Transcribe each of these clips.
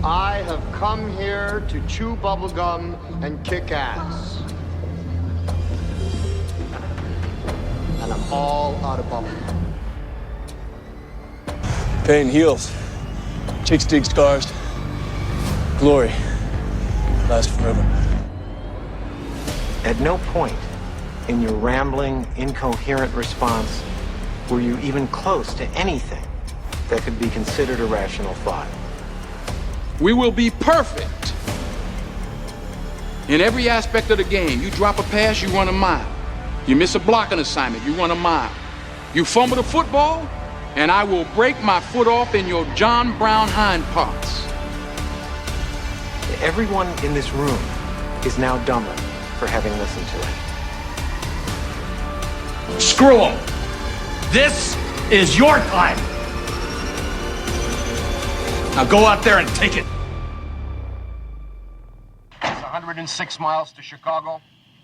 I have come here to chew bubblegum and kick ass. And I'm all out of bubblegum. Pain heals. Chicks dig scars. Glory lasts forever. At no point in your rambling, incoherent response were you even close to anything that could be considered a rational thought. We will be perfect in every aspect of the game. You drop a pass, you run a mile. You miss a blocking assignment, you run a mile. You fumble the football, and I will break my foot off in your John Brown hind parts. Everyone in this room is now dumber for having listened to it. Screw them. This is your time. Now go out there and take it. It's 106 miles to Chicago.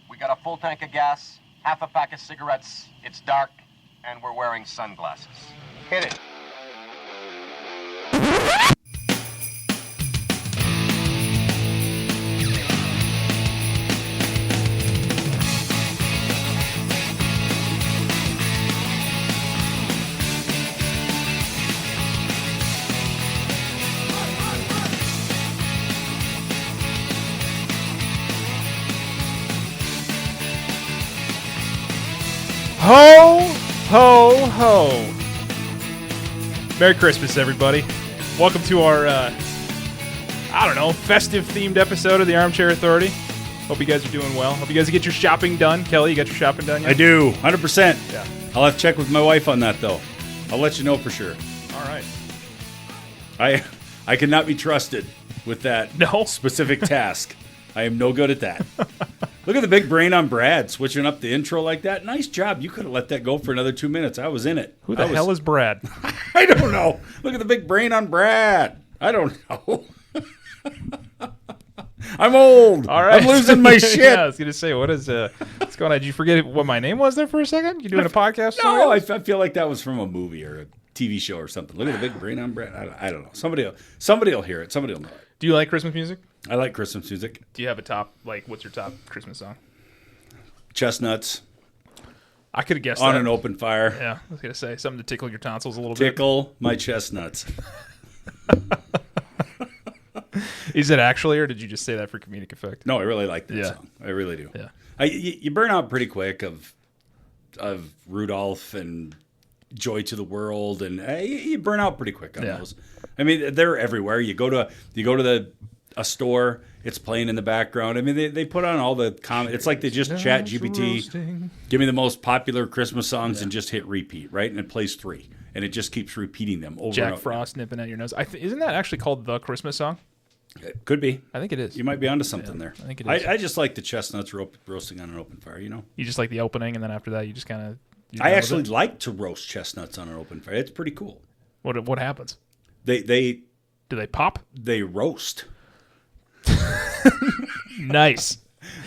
We got a full tank of gas, half a pack of cigarettes. It's dark, and we're wearing sunglasses. Hit it. Ho, ho, ho. Merry Christmas, everybody. Welcome to our, festive-themed episode of the Armchair Authority. Hope you guys are doing well. Hope you guys get your shopping done. Kelly, you got your shopping done yet? I do, 100%. Yeah. I'll have to check with my wife on that, though. I'll let you know for sure. All right. I cannot be trusted with that specific task. I am no good at that. Look at the big brain on Brad, switching up the intro like that. Nice job. You could have let that go for another 2 minutes. I was in it. Who the hell is Brad? I don't know. Look at the big brain on Brad. I don't know. I'm old. All right. I'm losing my shit. Yeah, I was going to say, what's going on? Did you forget what my name was there for a second? You doing a podcast? No, I feel like that was from a movie or a TV show or something. Look at the big brain on Brad. I don't know. Somebody will hear it. Somebody will know it. Do you like Christmas music? I like Christmas music. Do you have a top, what's your top Christmas song? Chestnuts. I could have guessed On that. an open fire. Yeah, I was going to say something to tickle your tonsils a little bit. Tickle my chestnuts. Is it actually, or did you just say that for comedic effect? No, I really like that song. I really do. Yeah. You burn out pretty quick of Rudolph and Joy to the World, and you burn out pretty quick on those. I mean, they're everywhere. You go to a store, it's playing in the background. I mean, they put on all the it's like they just chat GPT, give me the most popular Christmas songs, and just hit repeat, right? And it plays 3, and it just keeps repeating them over. Jack and Frost nipping at your nose. Isn't that actually called the Christmas song? It could be. I think it is. You might be onto something there. I think it is. I just like the chestnuts roasting on an open fire. You just like the opening, and then after that, you just kind of. I actually like to roast chestnuts on an open fire. It's pretty cool. What happens? Do they pop? They roast. Nice.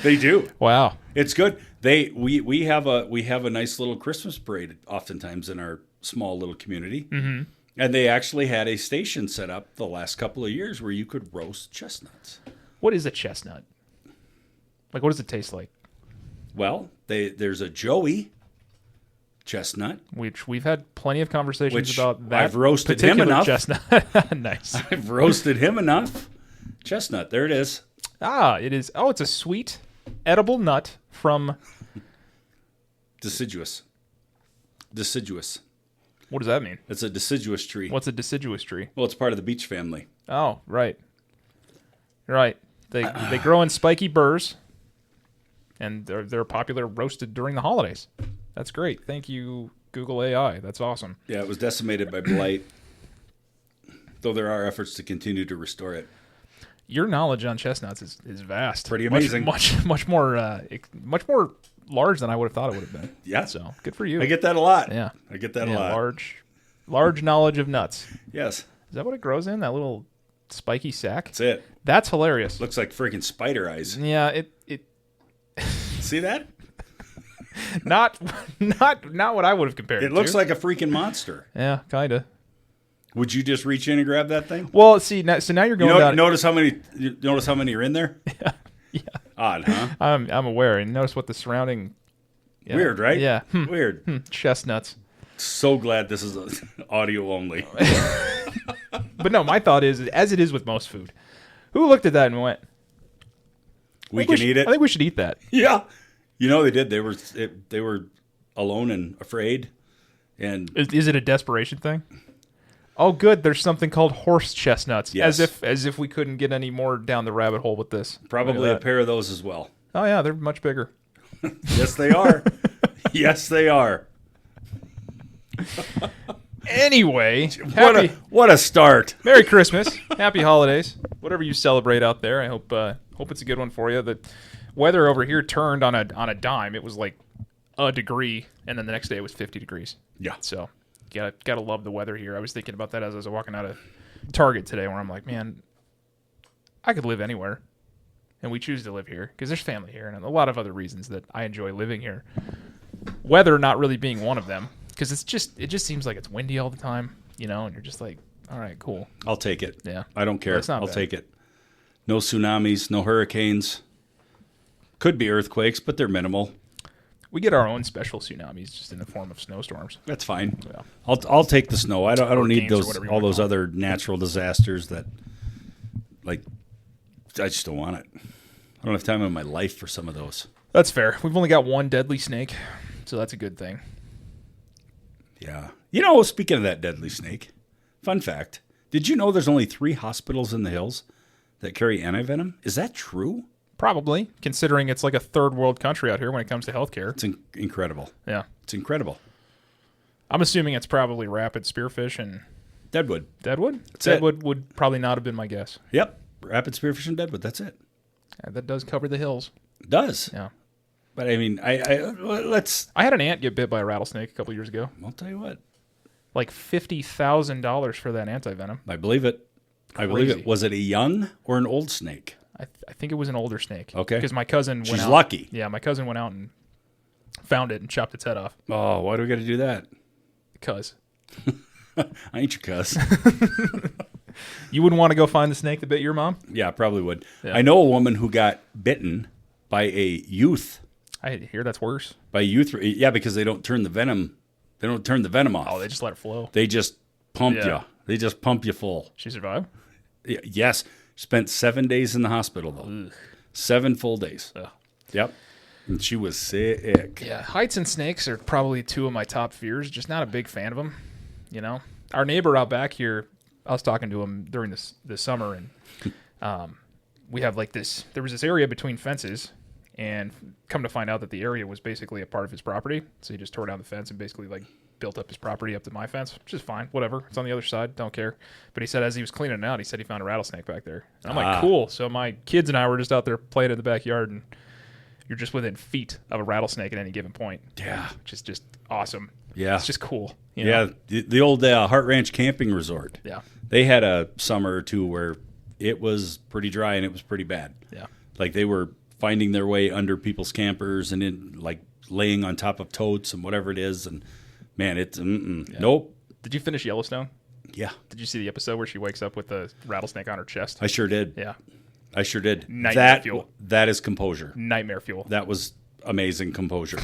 They do. Wow. It's good. We have a nice little Christmas parade oftentimes in our small little community. Mm-hmm. And they actually had a station set up the last couple of years where you could roast chestnuts. What is a chestnut? What does it taste like? Well, there's a Joey chestnut, which we've had plenty of conversations about. That I've roasted him enough. Chestnut. Nice. I've roasted him enough. Chestnut. There it is. It is. Oh, it's a sweet, edible nut from deciduous. What does that mean? It's a deciduous tree. What's a deciduous tree? Well, it's part of the beech family. Oh, right. Right. They grow in spiky burrs, and they're popular roasted during the holidays. That's great. Thank you, Google AI. That's awesome. Yeah, it was decimated by blight, though there are efforts to continue to restore it. Your knowledge on chestnuts is vast. Pretty amazing. Much more large than I would have thought it would have been. Yeah. So good for you. I get that a lot. Yeah. I get that a lot. Large knowledge of nuts. Yes. Is that what it grows in? That little spiky sack? That's it. That's hilarious. Looks like freaking spider eyes. Yeah. It. See that? Not what I would have compared it to. It looks like a freaking monster. Yeah, kind of. Would you just reach in and grab that thing? Well, see, now you're going down. Notice how many are in there? Yeah. Odd, huh? I'm aware, and notice what the surrounding. Yeah. Weird, right? Yeah. Weird. Chestnuts. So glad this is audio only. But no, my thought is, as it is with most food, who looked at that and went, We can eat it. I think we should eat that. Yeah. They did. They were alone and afraid. And Is it a desperation thing? Oh, good. There's something called horse chestnuts. Yes. As if we couldn't get any more down the rabbit hole with this. probably a pair of those as well. Oh yeah, they're much bigger. Yes, they are. Yes, they are. Anyway, What a start. Merry Christmas, Happy Holidays, whatever you celebrate out there. I hope it's a good one for you. The weather over here turned on a dime. It was like a degree, and then the next day it was 50 degrees. Yeah. So gotta love the weather here. I was thinking about that as I was walking out of Target today, where I'm like, man, I could live anywhere, and we choose to live here because there's family here and a lot of other reasons that I enjoy living here. Weather not really being one of them, because it just seems like it's windy all the time, and you're just like, all right, cool. I'll take it. Yeah. I don't care. That's not I'll bad. take it. No tsunamis, no hurricanes. Could be earthquakes, but they're minimal. We get our own special tsunamis just in the form of snowstorms. That's fine. Yeah. I'll take the snow. I don't need Hurricanes or those whatever you all wanna those call other natural disasters that, like, I just don't want it. I don't have time in my life for some of those. That's fair. We've only got one deadly snake, so that's a good thing. Yeah. Speaking of that deadly snake, fun fact, did you know there's only 3 hospitals in the hills that carry antivenom? Is that true? Probably, considering it's like a third world country out here when it comes to healthcare. It's incredible. Yeah. It's incredible. I'm assuming it's probably rapid spearfish and Deadwood. Deadwood? That's Deadwood would probably not have been my guess. Yep. Rapid spearfish and Deadwood. That's it. Yeah, that does cover the hills. It does. Yeah. But I mean, let's. I had an aunt get bit by a rattlesnake a couple years ago. I'll tell you what. Like $50,000 for that antivenom. I believe it. I believe it. Was it a young or an old snake? I think it was an older snake. Okay. Because my cousin went out. She's lucky. Yeah, my cousin went out and found it and chopped its head off. Oh, why do we got to do that? Because. I ain't your cuss. You wouldn't want to go find the snake that bit your mom? Yeah, probably would. Yeah. I know a woman who got bitten by a youth. I hear that's worse. By youth, yeah, because they don't turn the venom. They don't turn the venom off. Oh, they just let it flow. They just pump Yeah. you. They just pump you full. She survived? Yes. Spent 7 days in the hospital though. Ugh. 7 full days. Ugh. Yep. And she was sick. Yeah, heights and snakes are probably 2 of my top fears. Just not a big fan of them. Our neighbor out back here, I was talking to him during this summer, and we have like this. There was this area between fences, and come to find out that the area was basically a part of his property. So he just tore down the fence and basically like built up his property up to my fence, which is fine. Whatever. It's on the other side. Don't care. But he said as he was cleaning it out, he said he found a rattlesnake back there. And I'm like, cool. So my kids and I were just out there playing in the backyard, and you're just within feet of a rattlesnake at any given point. Yeah. Which is just awesome. Yeah. It's just cool. You Yeah. know? The old Heart Ranch camping resort. Yeah. They had a summer or two where it was pretty dry and it was pretty bad. Yeah. Like they were finding their way under people's campers and in like laying on top of totes and whatever it is. And man, it's nope. Did you finish Yellowstone? Yeah. Did you see the episode where she wakes up with the rattlesnake on her chest? I sure did. Yeah. I sure did. Nightmare fuel. That is composure. Nightmare fuel. That was amazing composure.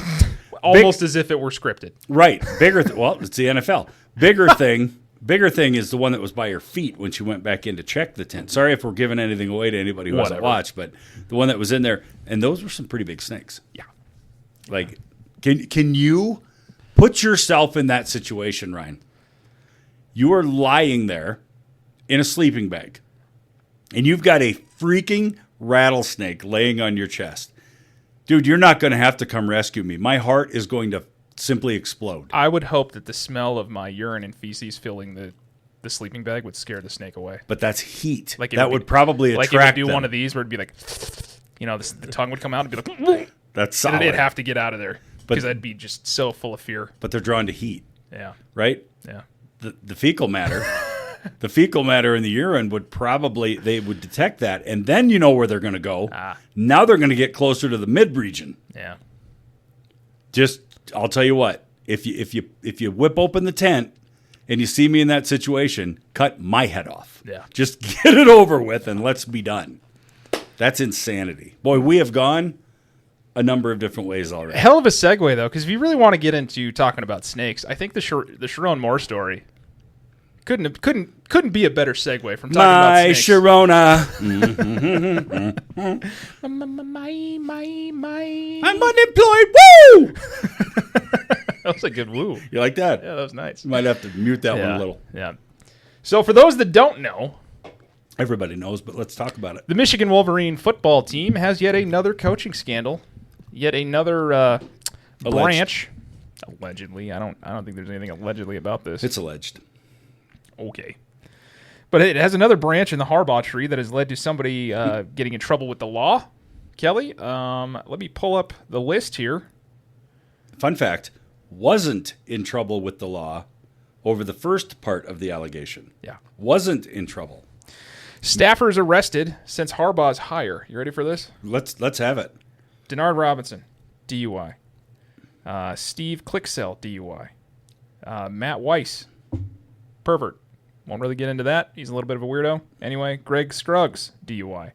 Almost as if it were scripted. Right. Bigger. Well, it's the NFL. Bigger thing is the one that was by her feet when she went back in to check the tent. Sorry if we're giving anything away to anybody who hasn't watched, but the one that was in there, and those were some pretty big snakes. Yeah. Like, can you put yourself in that situation, Ryan? You are lying there in a sleeping bag, and you've got a freaking rattlesnake laying on your chest. Dude, you're not going to have to come rescue me. My heart is going to simply explode. I would hope that the smell of my urine and feces filling the sleeping bag would scare the snake away. But that's heat. Like that would probably attract like it would do them. one of these where it'd be like, the tongue would come out and be like, That's solid. and it'd have to get out of there because I'd be just so full of fear. But they're drawn to heat, Yeah. right? Yeah. The fecal matter, the fecal matter in the urine they would detect that, and then you know where they're going to go. Now they're going to get closer to the mid region. Yeah. I'll tell you what, if you whip open the tent and you see me in that situation, cut my head off. Yeah. Just get it over with and let's be done. That's insanity. Boy, we have gone a number of different ways already. Hell of a segue, though, because if you really want to get into talking about snakes, I think the Sherrone Moore story couldn't be a better segue from talking about snakes. Sherrone. I'm unemployed. Woo! That was a good woo. You like that? Yeah, that was nice. You might have to mute that one a little. Yeah. So for those that don't know, everybody knows, but let's talk about it. the Michigan Wolverine football team has yet another coaching scandal, yet another branch. Allegedly, I don't think there's anything allegedly about this. It's alleged. Okay. But it has another branch in the Harbaugh tree that has led to somebody getting in trouble with the law. Kelly, let me pull up the list here. Fun fact, wasn't in trouble with the law over the first part of the allegation. Yeah. Wasn't in trouble. Staffers arrested since Harbaugh's hire. You ready for this? Let's have it. Denard Robinson, DUI. Steve Klicksell, DUI. Matt Weiss, pervert. Won't really get into that. He's a little bit of a weirdo. Anyway, Greg Scruggs, DUI.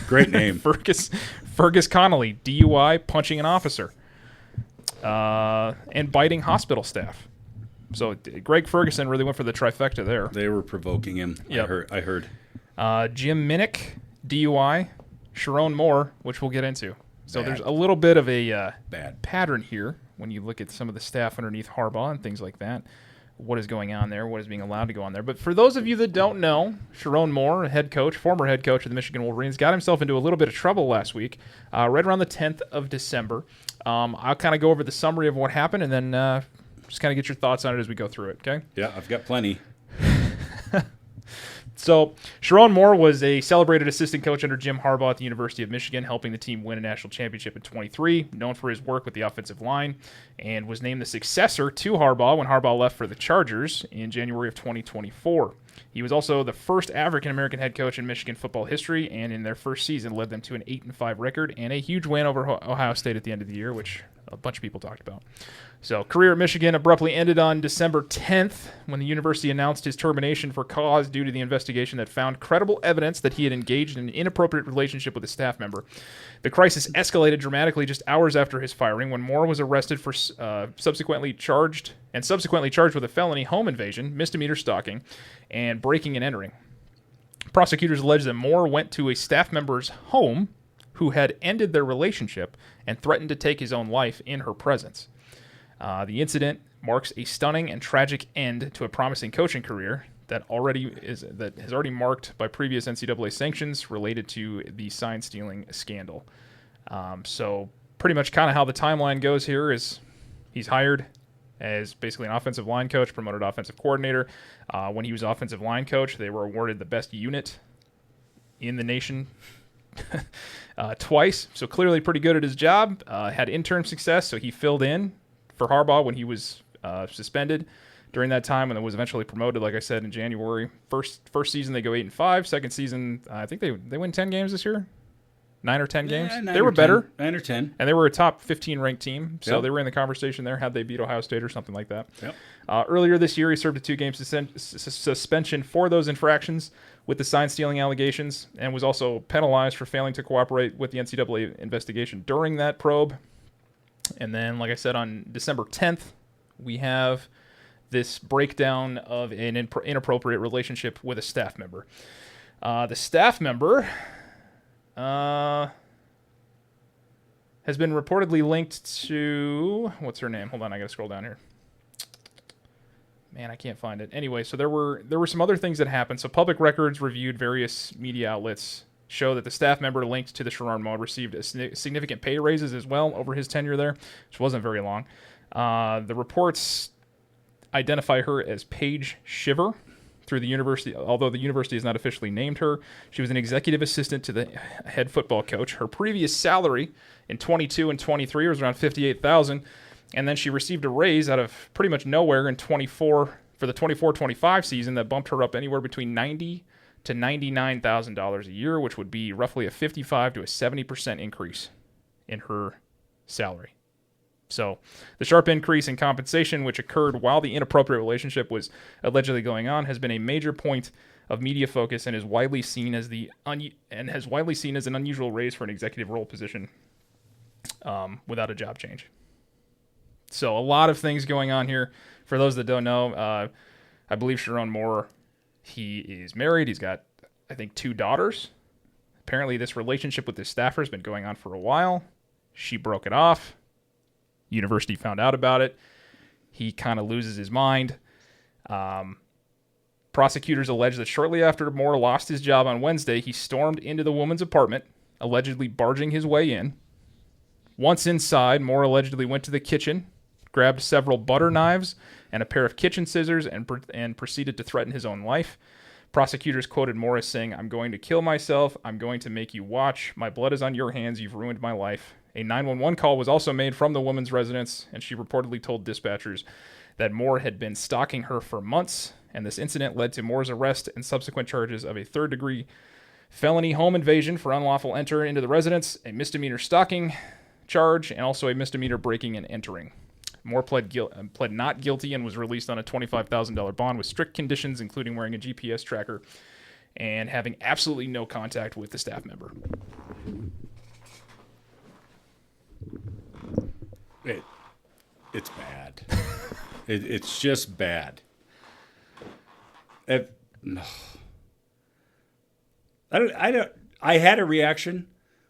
Great name. Fergus Connolly, DUI, punching an officer. And biting hospital staff. So Greg Ferguson really went for the trifecta there. They were provoking him. Yep. I heard. Jim Minnick, DUI. Sherrone Moore, which we'll get into. So there's a little bit of a bad pattern here when you look at some of the staff underneath Harbaugh and things like that. What is going on there? What is being allowed to go on there? But for those of you that don't know, Sherrone Moore, former head coach of the Michigan Wolverines, got himself into a little bit of trouble last week, right around the 10th of December. I'll kind of go over the summary of what happened and then just kind of get your thoughts on it as we go through it, okay? Yeah, I've got plenty. So, Sherrone Moore was a celebrated assistant coach under Jim Harbaugh at the University of Michigan, helping the team win a national championship in 23, known for his work with the offensive line, and was named the successor to Harbaugh when Harbaugh left for the Chargers in January of 2024. He was also the first African-American head coach in Michigan football history, and in their first season led them to an 8-5 record and a huge win over Ohio State at the end of the year, which a bunch of people talked about. So, career at Michigan abruptly ended on December 10th when the university announced his termination for cause due to the investigation that found credible evidence that he had engaged in an inappropriate relationship with a staff member. The crisis escalated dramatically just hours after his firing when Moore was arrested for subsequently charged with a felony home invasion, misdemeanor stalking, and breaking and entering. Prosecutors allege that Moore went to a staff member's home who had ended their relationship and threatened to take his own life in her presence. The incident marks a stunning and tragic end to a promising coaching career that has already marked by previous NCAA sanctions related to the sign stealing scandal. So pretty much kind of how the timeline goes here is he's hired as basically an offensive line coach, promoted offensive coordinator. When he was offensive line coach, they were awarded the best unit in the nation twice. So clearly pretty good at his job. Had intern success, so he filled in for Harbaugh when he was suspended during that time, and then was eventually promoted, like I said, in January. First season they go 8-5. Second season, I think they win 10 games this year, 9 or 10 games. They were better, 9 or 10, and they were a top 15 ranked team. So Yep. they were in the conversation there. Had they beat Ohio State or something like that. Yep. Earlier this year, he served a 2-game suspension for those infractions with the sign stealing allegations, and was also penalized for failing to cooperate with the NCAA investigation during that probe. And then, like I said, on December 10th, we have this breakdown of an inappropriate relationship with a staff member. The staff member has been reportedly linked to... What's her name? Hold on, I got to scroll down here. Man, I can't find it. Anyway, so there were some other things that happened. So public records reviewed various media outlets show that the staff member linked to the Sherrone Moore received significant pay raises as well over his tenure there, which wasn't very long. The reports identify her as Paige Shiver through the university, although the university has not officially named her. She was an executive assistant to the head football coach. Her previous salary in 22 and 23 was around $58,000, and then she received a raise out of pretty much nowhere in 24 for the 24-25 season that bumped her up anywhere between $90,000 to $99,000 a year, which would be roughly a 55 to a 70% increase in her salary. So the sharp increase in compensation, which occurred while the inappropriate relationship was allegedly going on, has been a major point of media focus and is widely seen as an unusual raise for an executive role position without a job change. So a lot of things going on here. For those that don't know, I believe Sherrone Moore, he is married. He's got, I think, 2 daughters. Apparently this relationship with his staffer has been going on for a while. She broke it off. University found out about it. He kind of loses his mind. Prosecutors allege that shortly after Moore lost his job on Wednesday, he stormed into the woman's apartment, allegedly barging his way in. Once inside, Moore allegedly went to the kitchen, grabbed several butter knives and a pair of kitchen scissors, and proceeded to threaten his own life. Prosecutors quoted Moore as saying, "I'm going to kill myself. I'm going to make you watch. My blood is on your hands. You've ruined my life." A 911 call was also made from the woman's residence, and she reportedly told dispatchers that Moore had been stalking her for months, and this incident led to Moore's arrest and subsequent charges of a third-degree felony home invasion for unlawful entry into the residence, a misdemeanor stalking charge, and also a misdemeanor breaking and entering. Moore pled not guilty and was released on a $25,000 bond with strict conditions, including wearing a GPS tracker and having absolutely no contact with the staff member. It's bad. It's just bad. I had a reaction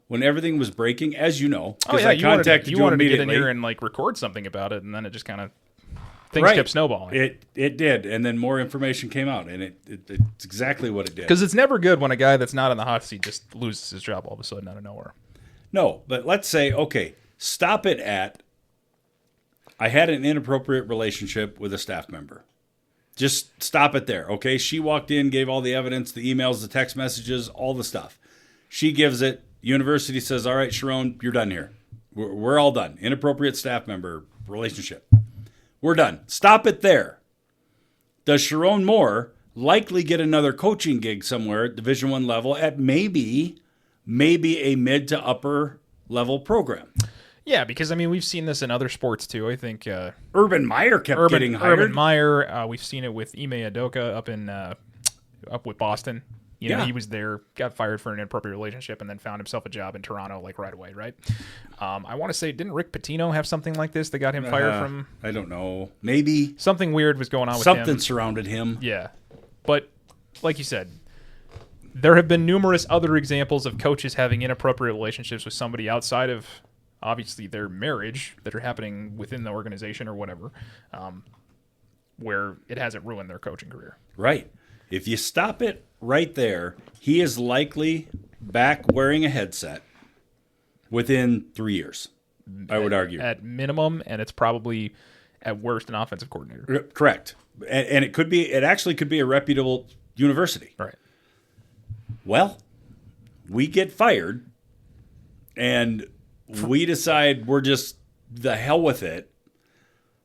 when everything was breaking, as you know. Oh yeah, I contacted you wanted to get in immediately. here and like record something about it, and then it just kind of things kept snowballing. It did, and then more information came out, and it's exactly what it did. Because it's never good when a guy that's not in the hot seat just loses his job all of a sudden out of nowhere. No, but let's say, okay, stop it at, I had an inappropriate relationship with a staff member. Just stop it there, okay? She walked in, gave all the evidence, the emails, the text messages, all the stuff. She gives it. University says, all right, Sherrone, you're done here. We're all done. Inappropriate staff member relationship. We're done. Stop it there. Does Sherrone Moore likely get another coaching gig somewhere at Division I level at maybe a mid to upper level program? Yeah, because I mean we've seen this in other sports too. I think Urban Meyer kept getting hired. Urban Meyer, we've seen it with Ime Udoka up with Boston. You know, he was there, got fired for an inappropriate relationship, and then found himself a job in Toronto like right away, right? I want to say, didn't Rick Pitino have something like this that got him fired from? I don't know. Maybe something weird was going on with him. Something surrounded him. Yeah, but like you said, there have been numerous other examples of coaches having inappropriate relationships with somebody outside of obviously their marriage that are happening within the organization or whatever, where it hasn't ruined their coaching career. Right. If you stop it right there, he is likely back wearing a headset within 3 years, I would argue. At minimum, and it's probably at worst an offensive coordinator. Correct. And it actually could be a reputable university. Right. Well, we get fired and we decide we're just the hell with it.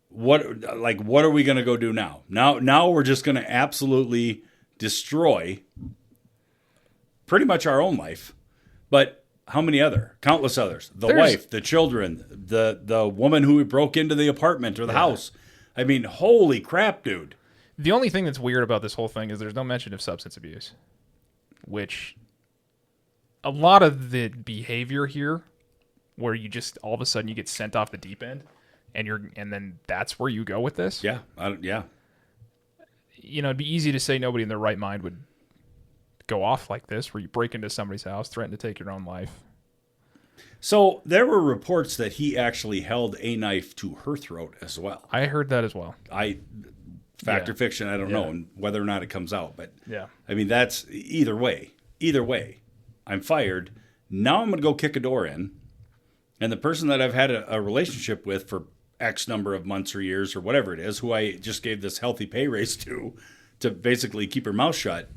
What are we going to go do now? Now we're just going to absolutely destroy pretty much our own life. But how many countless others? There's wife, the children, the woman who broke into the apartment or the house. I mean, holy crap, dude. The only thing that's weird about this whole thing is there's no mention of substance abuse, which a lot of the behavior here where you just all of a sudden you get sent off the deep end and then that's where you go with this. Yeah. You know, it'd be easy to say nobody in their right mind would go off like this, where you break into somebody's house, threaten to take your own life. So there were reports that he actually held a knife to her throat as well. I heard that as well. Fact or fiction, I don't know, and whether or not it comes out. But yeah, I mean, that's either way. I'm fired. Now I'm going to go kick a door in, and the person that I've had a relationship with for X number of months or years or whatever it is, who I just gave this healthy pay raise to basically keep her mouth shut.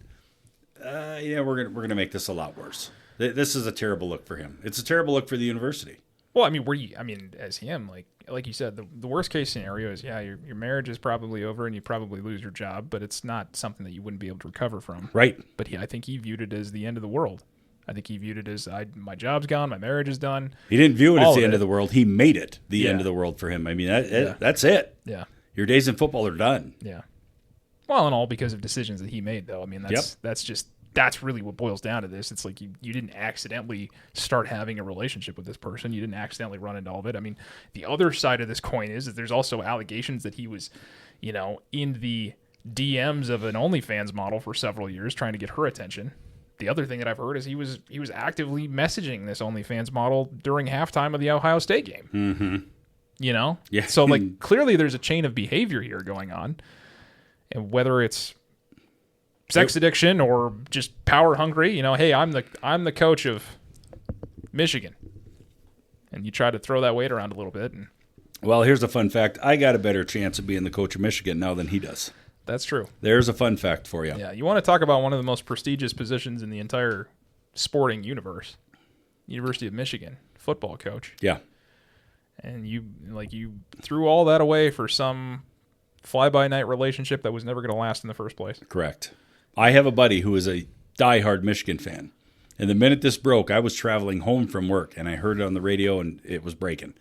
We're gonna make this a lot worse. This is a terrible look for him. It's a terrible look for the university. Well, I mean, as him, like you said, the worst case scenario is your marriage is probably over and you probably lose your job, but it's not something that you wouldn't be able to recover from. Right. But I think he viewed it as the end of the world. I think he viewed it as my job's gone, my marriage is done. He didn't view it All as the of end it. of the world. He made it the Yeah. end of the world for him. I mean, that's it. Yeah. Your days in football are done. Yeah. Well, and all because of decisions that he made, though. I mean, that's really what boils down to this. It's like you didn't accidentally start having a relationship with this person. You didn't accidentally run into all of it. I mean, the other side of this coin is that there's also allegations that he was, in the DMs of an OnlyFans model for several years trying to get her attention. The other thing that I've heard is he was actively messaging this OnlyFans model during halftime of the Ohio State game. Mm-hmm. Yeah. So, like, clearly there's a chain of behavior here going on. And whether it's sex addiction or just power hungry, hey, I'm the coach of Michigan. And you try to throw that weight around a little bit. And Well, here's a fun fact. I got a better chance of being the coach of Michigan now than he does. that's true. There's a fun fact for you. Yeah. You want to talk about one of the most prestigious positions in the entire sporting universe. University of Michigan, football coach. Yeah. And you threw all that away for some fly-by-night relationship that was never going to last in the first place. Correct. I have a buddy who is a diehard Michigan fan. And the minute this broke, I was traveling home from work, and I heard it on the radio, and it was breaking.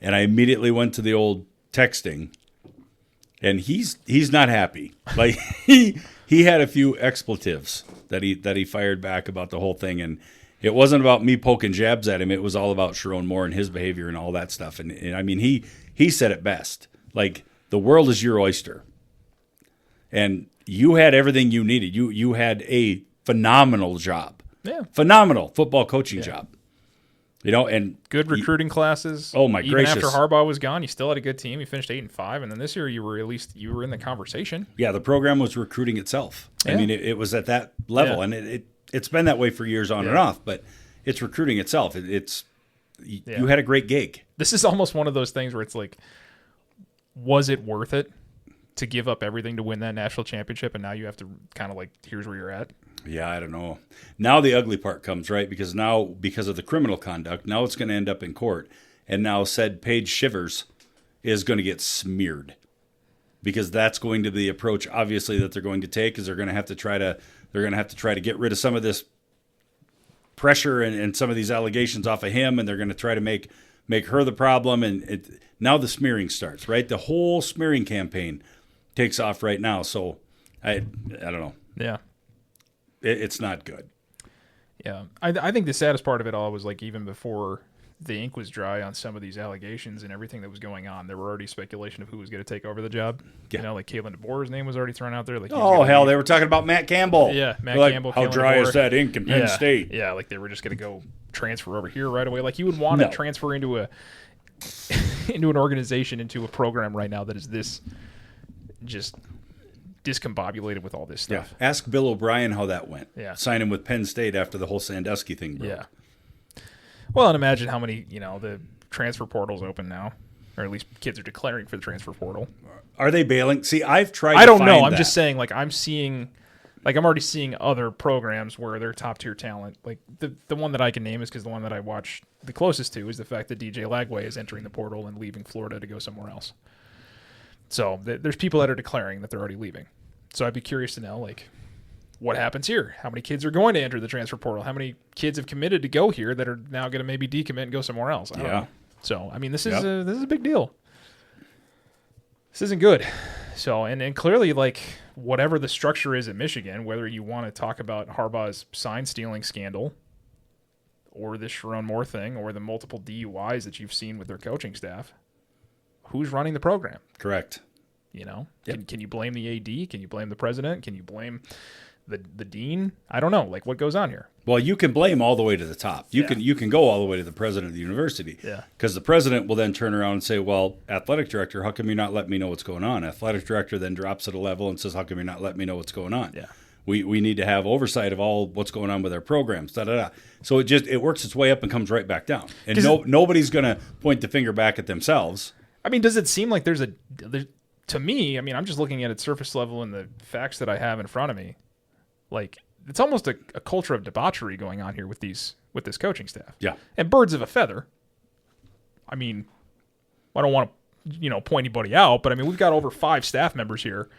And I immediately went to the old texting, and he's not happy. Like he had a few expletives that he fired back about the whole thing, and it wasn't about me poking jabs at him. It was all about Sherrone Moore and his behavior and all that stuff. And I mean, he said it best. Like, the world is your oyster. And you had everything you needed. You had a phenomenal job. Yeah. Phenomenal football coaching job. And Good recruiting classes. Oh, my Even gracious. after Harbaugh was gone, you still had a good team. You finished 8-5, and then this year you were in the conversation. yeah, the program was recruiting itself. I Yeah. mean, it was at that level, Yeah. and it's been that way for years on and off, but it's recruiting itself. You had a great gig. This is almost one of those things where it's like, was it worth it to give up everything to win that national championship, and now you have to kind of like, here's where you're at? Yeah, I don't know. Now the ugly part comes, right? Because of the criminal conduct, now it's going to end up in court. And now said Paige Shivers is going to get smeared. Because that's going to be the approach, obviously, that they're going to take, is they're going to have to try to get rid of some of this pressure and some of these allegations off of him, and they're going to try to make her the problem. And now the smearing starts, right? The whole smearing campaign takes off right now. So I don't know. Yeah. It's not good. Yeah. I think the saddest part of it all was, like, even before the ink was dry on some of these allegations and everything that was going on, there were already speculation of who was going to take over the job. Yeah. Like Kalen DeBoer's name was already thrown out there. Like, he was Oh, gonna hell, leave. they were talking about Matt Campbell. Yeah, Matt They're like, Campbell. how Kalen dry DeBoer. is that ink in Penn State? Yeah, like they were just going to go transfer over here right away. Like, you would want to transfer into an organization, into a program right now that is this just discombobulated with all this Yeah. stuff. Ask Bill O'Brien how that went. Yeah. Sign him with Penn State after the whole Sandusky thing broke. Yeah. Well, and imagine how many, the transfer portal's open now, or at least kids are declaring for the transfer portal. Are they bailing? See, I've tried I to don't find know. I'm that. just saying, like, I'm already seeing other programs where they're top tier talent. Like, the one that I can name is because the one that I watch the closest to is the fact that DJ Lagway is entering the portal and leaving Florida to go somewhere else. So there's people that are declaring that they're already leaving. So I'd be curious to know, like, what happens here? How many kids are going to enter the transfer portal? How many kids have committed to go here that are now going to maybe decommit and go somewhere else? I don't know. So, I mean, this is a big deal. This isn't good. So, and clearly, like, whatever the structure is at Michigan, whether you want to talk about Harbaugh's sign stealing scandal or this Sherrone Moore thing or the multiple DUIs that you've seen with their coaching staff, who's running the program? Correct. Can you blame the AD? Can you blame the president? Can you blame the dean? I don't know. Like, what goes on here? Well, you can blame all the way to the top. You can go all the way to the president of the university. Yeah. Because the president will then turn around and say, well, athletic director, how come you're not letting me know what's going on? Athletic director then drops it a level and says, how come you're not letting me know what's going on? Yeah. We need to have oversight of all what's going on with our programs. So it works its way up and comes right back down. And nobody's going to point the finger back at themselves. I mean, does it seem like to me, I mean, I'm just looking at it surface level and the facts that I have in front of me. Like, it's almost a culture of debauchery going on here with this coaching staff. Yeah. And birds of a feather. I mean, I don't want to, point anybody out, but I mean, we've got over 5 staff members here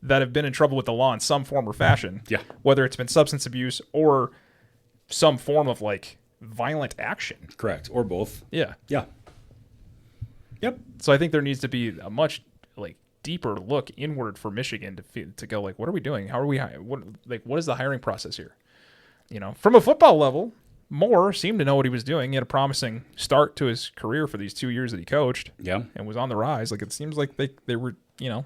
that have been in trouble with the law in some form or fashion. Yeah. Whether it's been substance abuse or some form of like violent action. Correct. Or both. Yeah. Yeah. Yep. So I think there needs to be a much like deeper look inward for Michigan to go like, what are we doing? How are we what is the hiring process here? You know, from a football level, Moore seemed to know what he was doing. He had a promising start to his career for these 2 years that he coached. Yeah. And was on the rise. Like, it seems like they were, you know,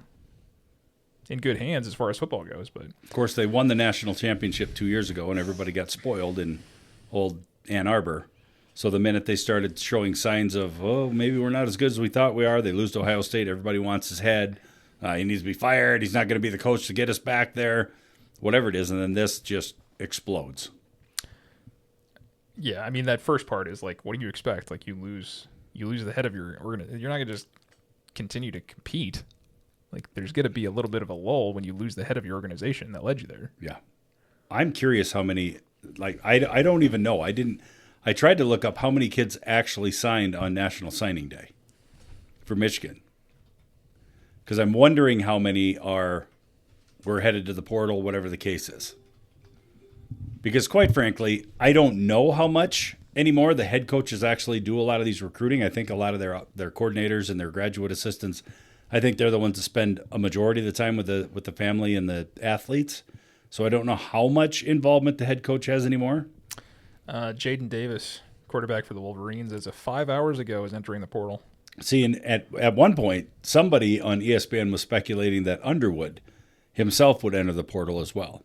in good hands as far as football goes. But of course, they won the national championship 2 years ago, and everybody got spoiled in old Ann Arbor. So the minute they started showing signs of, oh, maybe we're not as good as we thought we are, they lose to Ohio State. Everybody wants his head. He needs to be fired. He's not going to be the coach to get us back there. Whatever it is, and then this just explodes. yeah, I mean, that first part is like, what do you expect? Like, you lose the head of your organization. You're not going to just continue to compete. Like, there's going to be a little bit of a lull when you lose the head of your organization that led you there. Yeah. I'm curious how many, like, I don't even know. I tried to look up how many kids actually signed on National Signing Day for Michigan. Because I'm wondering how many were headed to the portal, whatever the case is. Because quite frankly, I don't know how much anymore the head coaches actually do a lot of these recruiting. I think a lot of their coordinators and their graduate assistants, I think they're the ones that spend a majority of the time with the family and the athletes. So I don't know how much involvement the head coach has anymore. Jaden Davis, quarterback for the Wolverines, as of 5 hours ago, is entering the portal. See, and at one point, somebody on ESPN was speculating that Underwood himself would enter the portal as well,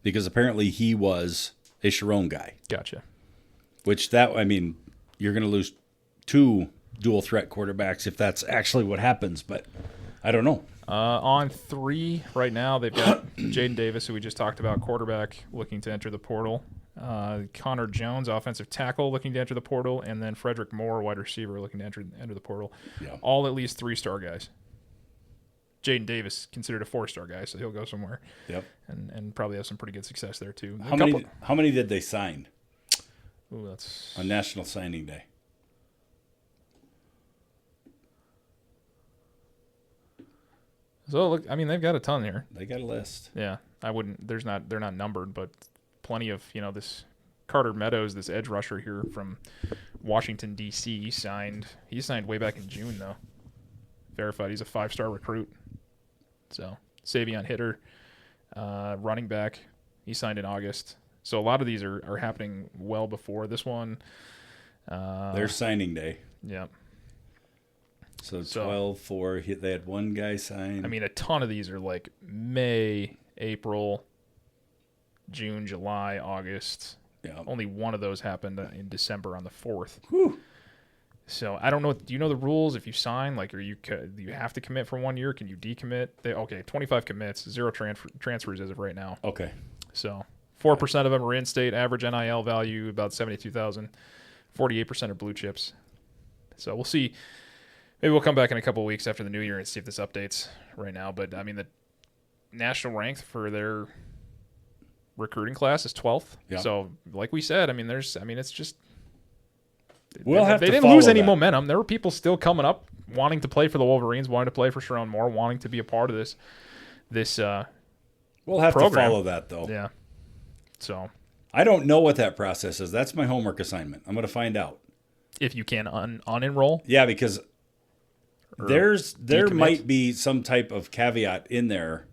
because apparently he was a Sherrone guy. Gotcha. Which I mean, you're going to lose 2 dual threat quarterbacks if that's actually what happens, but I don't know. On 3 right now, they've got Jaden Davis, who we just talked about, quarterback, looking to enter the portal. Connor Jones, offensive tackle, looking to enter the portal, and then Frederick Moore, wide receiver, looking to enter the portal. Yeah. All at least 3-star guys. Jaden Davis, considered a 4-star guy, so he'll go somewhere. Yep. And probably have some pretty good success there too. How many did they sign? Ooh, that's on National Signing Day? So look, I mean, they've got a ton here. They got a list. Yeah, I wouldn't. They're not numbered, but plenty of, you know, this Carter Meadows, this edge rusher here from Washington D.C. He signed way back in June though. Verified, he's a 5-star recruit. So Savion Hitter, running back, he signed in August. So a lot of these are happening well before this one. Their signing day. Yeah. So 12-4, they had one guy sign. I mean, a ton of these are like May, April, June, July, August. Yeah. Only one of those happened in December on the 4th. Whew. So I don't know. Do you know the rules? If you sign, like, do you have to commit for 1 year? Can you decommit? 25 commits, 0 transfers as of right now. Okay. So 4% of them are in-state. Average NIL value about $72,000. 48% are blue chips. So we'll see. Maybe we'll come back in a couple of weeks after the new year and see if this updates right now. But I mean, the national rank for their recruiting class is 12th. Yeah. So like we said, I mean, it's just. They didn't lose any momentum. There were people still coming up wanting to play for the Wolverines, wanting to play for Sherrone Moore, wanting to be a part of this we'll have program. to follow that, though. Yeah. So I don't know what that process is. That's my homework assignment. I'm going to find out. If you can unenroll. Yeah, because there might be some type of caveat in there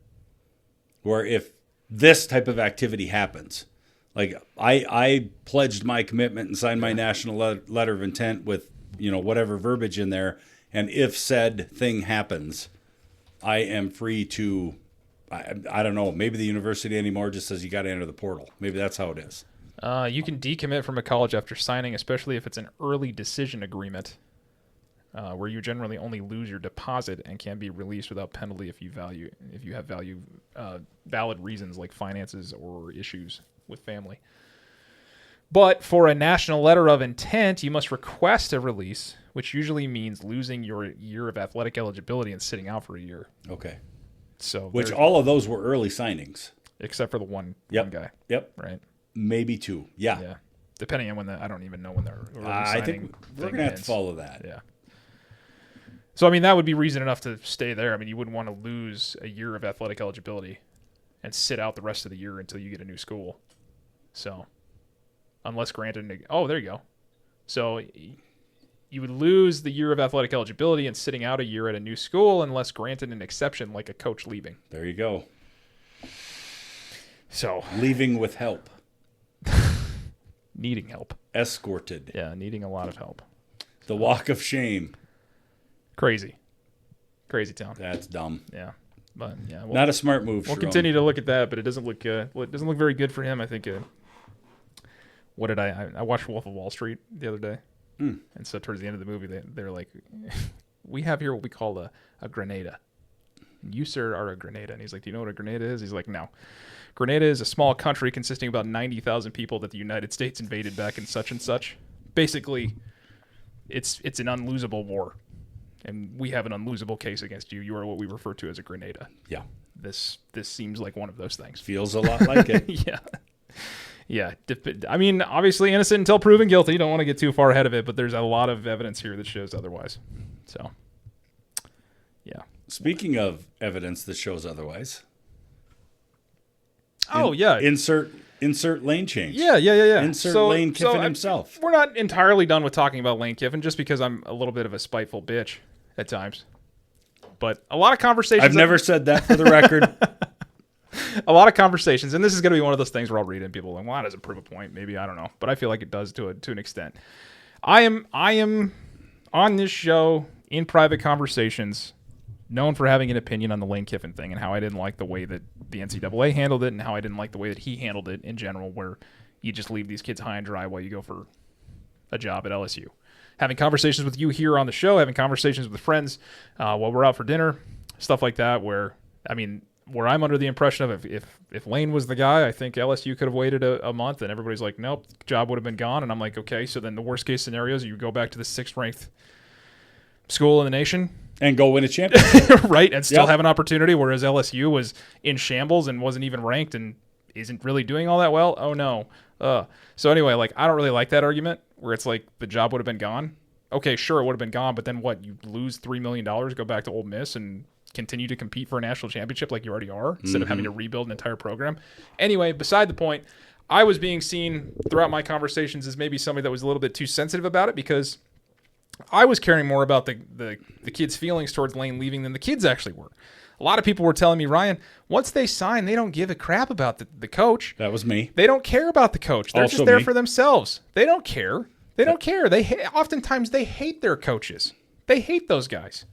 where if this type of activity happens, like I pledged my commitment and signed my national letter of intent with, you know, whatever verbiage in there, and if said thing happens, I am free to, I don't know, maybe the university anymore just says you got to enter the portal. Maybe that's how it is. You can decommit from a college after signing, especially if it's an early decision agreement, where you generally only lose your deposit and can be released without penalty if you have valid reasons like finances or issues with family. But for a national letter of intent, you must request a release, which usually means losing your year of athletic eligibility and sitting out for a year. Okay. So which all of those were early signings, except for the one guy. Yep. Right. Maybe 2. Yeah. Yeah. Depending on when I don't even know when they're. I think we're gonna have to follow that. Yeah. So I mean, that would be reason enough to stay there. I mean, you wouldn't want to lose a year of athletic eligibility and sit out the rest of the year until you get a new school. So unless granted. Oh, there you go. So you would lose the year of athletic eligibility and sitting out a year at a new school unless granted an exception like a coach leaving. There you go. So leaving with help. Needing help. Escorted. Yeah, needing a lot of help. The walk of shame. Crazy town. That's dumb. Yeah, but yeah, not a smart move. We'll Sherrone. continue to look at that, but it doesn't look very good for him. I think. What did I watched Wolf of Wall Street the other day, and so towards the end of the movie, they're like, "We have here what we call a grenada. You, sir, are a grenada." And he's like, "Do you know what a grenada is?" He's like, "No. Grenada is a small country consisting of about 90,000 people that the United States invaded back in such and such. Basically, it's an unlosable war, and we have an unlosable case against you. You are what we refer to as a grenada." Yeah. This seems like one of those things. Feels a lot like it. Yeah. Yeah. I mean, obviously innocent until proven guilty. Don't want to get too far ahead of it, but there's a lot of evidence here that shows otherwise. So, yeah. Speaking of evidence that shows otherwise. Yeah. Insert lane change. Yeah. Insert Lane Kiffin himself. We're not entirely done with talking about Lane Kiffin just because I'm a little bit of a spiteful bitch at times. But a lot of conversations. I've never said that for the record. A lot of conversations, and this is going to be one of those things where I'll read it and people are like, well, that doesn't prove a point. Maybe, I don't know. But I feel like it does to an extent. I am on this show in private conversations known for having an opinion on the Lane Kiffin thing and how I didn't like the way that the NCAA handled it and how I didn't like the way that he handled it in general, where you just leave these kids high and dry while you go for a job at LSU. Having conversations with you here on the show, having conversations with friends while we're out for dinner, stuff like that, where I'm under the impression of if Lane was the guy, I think LSU could have waited a month, and everybody's like, nope, job would have been gone. And I'm like, okay, so then the worst case scenario is you go back to the 6th ranked school in the nation and go win a championship. Right, and still have an opportunity, whereas LSU was in shambles and wasn't even ranked and isn't really doing all that well. Oh no. So anyway, like, I don't really like that argument where it's like the job would have been gone. Okay, sure, it would have been gone, but then what? You lose $3 million, go back to Ole Miss and continue to compete for a national championship like you already are instead of having to rebuild an entire program. Anyway, beside the point, I was being seen throughout my conversations as maybe somebody that was a little bit too sensitive about it because I was caring more about the kids' feelings towards Lane leaving than the kids actually were. A lot of people were telling me, Ryan, once they sign, they don't give a crap about the coach. That was me. They don't care about the coach. They're Also just there me. for themselves. They don't care. They don't care. Oftentimes they hate their coaches. They hate those guys.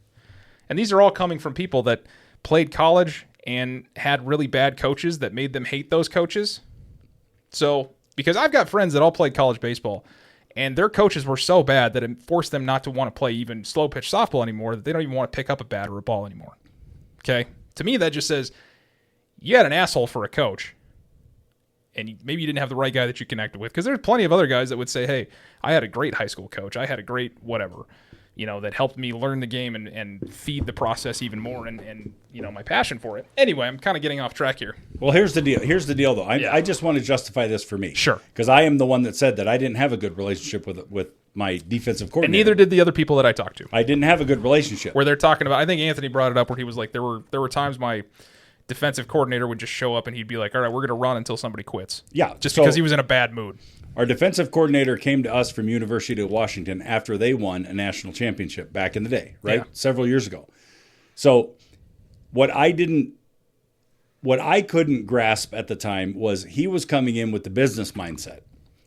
And these are all coming from people that played college and had really bad coaches that made them hate those coaches. So, because I've got friends that all played college baseball, and their coaches were so bad that it forced them not to want to play even slow pitch softball anymore, that they don't even want to pick up a bat or a ball anymore. Okay? To me, that just says you had an asshole for a coach, and maybe you didn't have the right guy that you connected with. Because there's plenty of other guys that would say, hey, I had a great high school coach. I had a great whatever, that helped me learn the game and feed the process even more and my passion for it. Anyway, I'm kind of getting off track here. Well, here's the deal, though. I just want to justify this for me. Sure. Because I am the one that said that I didn't have a good relationship with my defensive coordinator. And neither did the other people that I talked to. I didn't have a good relationship. Where they're talking about, I think Anthony brought it up where he was like, there were times my defensive coordinator would just show up and he'd be like, all right, we're going to run until somebody quits. Yeah. Just because he was in a bad mood. Our defensive coordinator came to us from University of Washington after they won a national championship back in the day, right? Yeah. Several years ago. So what I couldn't grasp at the time was he was coming in with the business mindset.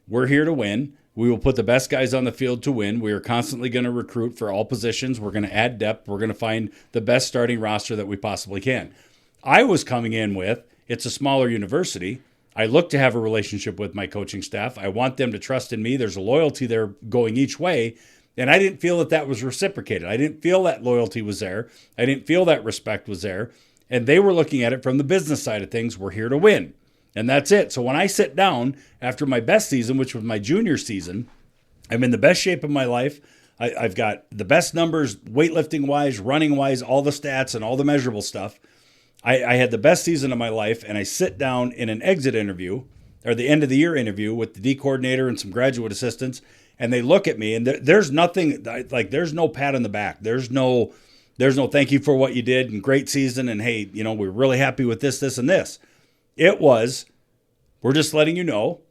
We're here to win. We will put the best guys on the field to win. We are constantly going to recruit for all positions. We're going to add depth. We're going to find the best starting roster that we possibly can. I was coming in with, it's a smaller university. I look to have a relationship with my coaching staff. I want them to trust in me. There's a loyalty there going each way. And I didn't feel that was reciprocated. I didn't feel that loyalty was there. I didn't feel that respect was there. And they were looking at it from the business side of things. We're here to win. And that's it. So when I sit down after my best season, which was my junior season, I'm in the best shape of my life. I've got the best numbers, weightlifting-wise, running-wise, all the stats and all the measurable stuff. I had the best season of my life, and I sit down in an exit interview, or the end of the year interview with the D coordinator and some graduate assistants, and they look at me, and there's nothing, like there's no pat on the back. There's no thank you for what you did and great season, and hey, we're really happy with this, and this. It was, we're just letting you know,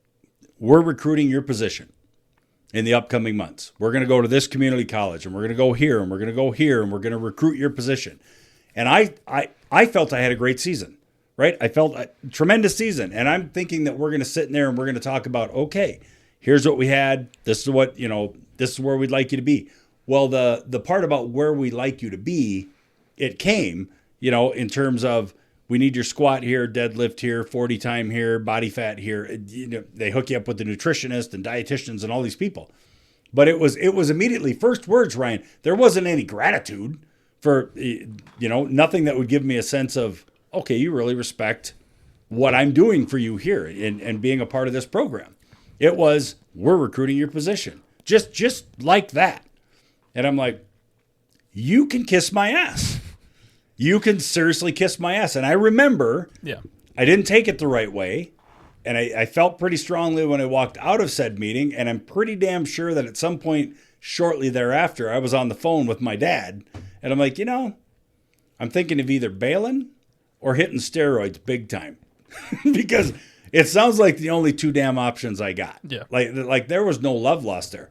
we're recruiting your position in the upcoming months. We're going to go to this community college, and we're going to go here, and we're going to go here, and we're going to recruit your position. And I felt I had a great season, right? I felt a tremendous season. And I'm thinking that we're going to sit in there and we're going to talk about, okay, here's what we had. This is what, this is where we'd like you to be. Well, the part about where we like you to be, it came, in terms of we need your squat here, deadlift here, 40 time here, body fat here. They hook you up with the nutritionist and dietitians and all these people. But it was immediately first words, Ryan. There wasn't any gratitude for, nothing that would give me a sense of, okay, you really respect what I'm doing for you here and being a part of this program. It was, we're recruiting your position. Just like that. And I'm like, you can kiss my ass. You can seriously kiss my ass. And I remember I didn't take it the right way. And I felt pretty strongly when I walked out of said meeting. And I'm pretty damn sure that at some point shortly thereafter, I was on the phone with my dad. And I'm like, I'm thinking of either bailing or hitting steroids big time. Because it sounds like the only two damn options I got. Yeah. Like there was no love lost there.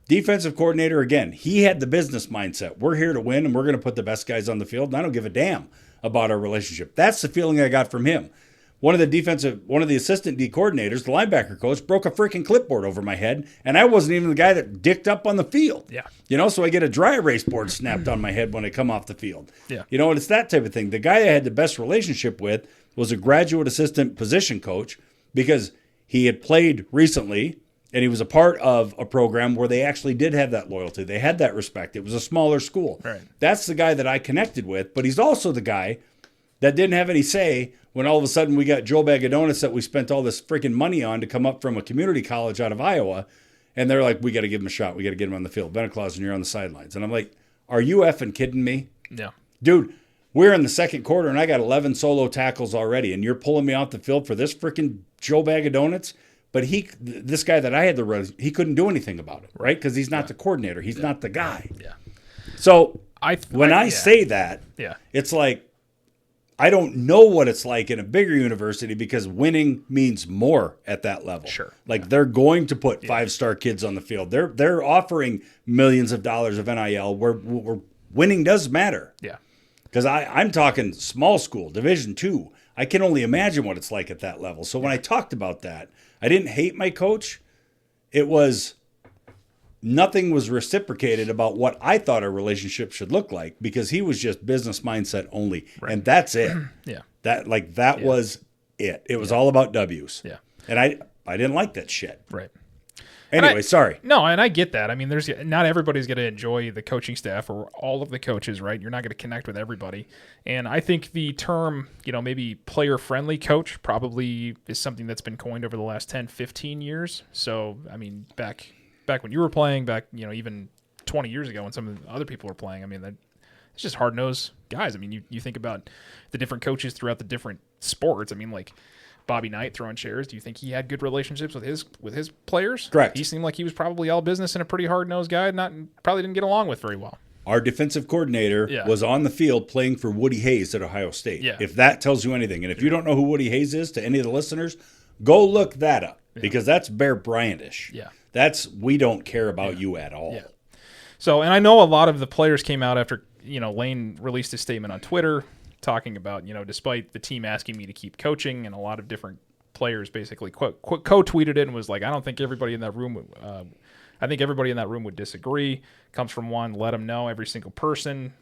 Defensive coordinator, again, he had the business mindset. We're here to win, and we're going to put the best guys on the field, and I don't give a damn about our relationship. That's the feeling I got from him. One of the assistant D coordinators, the linebacker coach, broke a freaking clipboard over my head, and I wasn't even the guy that dicked up on the field. Yeah. So I get a dry erase board snapped on my head when I come off the field. Yeah. And it's that type of thing. The guy I had the best relationship with was a graduate assistant position coach because he had played recently, and he was a part of a program where they actually did have that loyalty. They had that respect. It was a smaller school. Right. That's the guy that I connected with, but he's also the guy that didn't have any say when all of a sudden we got Joe Bag of Donuts that we spent all this freaking money on to come up from a community college out of Iowa, and they're like, we got to give him a shot. We got to get him on the field. Benaclaus, and you're on the sidelines. And I'm like, are you effing kidding me? Yeah. Dude, we're in the second quarter, and I got 11 solo tackles already, and you're pulling me off the field for this freaking Joe Bag of Donuts? But this guy that I had he couldn't do anything about it, right? Because he's not the coordinator. He's not the guy. Yeah. So when I say that, it's like, I don't know what it's like in a bigger university because winning means more at that level. Sure. Like they're going to put 5-star kids on the field. They're offering millions of dollars of NIL where winning does matter. Yeah. Because I'm talking small school, Division II. I can only imagine what it's like at that level. So when I talked about that, I didn't hate my coach. It was nothing was reciprocated about what I thought our relationship should look like because he was just business mindset only. Right. And that's it. Yeah. That was it. It was all about W's. Yeah. And I didn't like that shit. Right. Anyway, sorry. No, and I get that. I mean, not everybody's going to enjoy the coaching staff or all of the coaches, right? You're not going to connect with everybody. And I think the term, maybe player-friendly coach probably is something that's been coined over the last 10, 15 years. So, I mean, back when you were playing, even 20 years ago when some of the other people were playing, I mean, it's just hard-nosed guys. I mean, you think about the different coaches throughout the different sports. I mean, like Bobby Knight throwing chairs. Do you think he had good relationships with his players? Correct. He seemed like he was probably all business and a pretty hard-nosed guy, probably didn't get along with very well. Our defensive coordinator was on the field playing for Woody Hayes at Ohio State. Yeah. If that tells you anything. And if you don't know who Woody Hayes is, to any of the listeners, go look that up because that's Bear Bryant-ish. Yeah. That's we don't care about you at all. Yeah. So, and I know a lot of the players came out after, Lane released a statement on Twitter talking about, despite the team asking me to keep coaching, and a lot of different players basically co-tweeted it and was like, I think everybody in that room would disagree. Comes from one, let them know, every single person.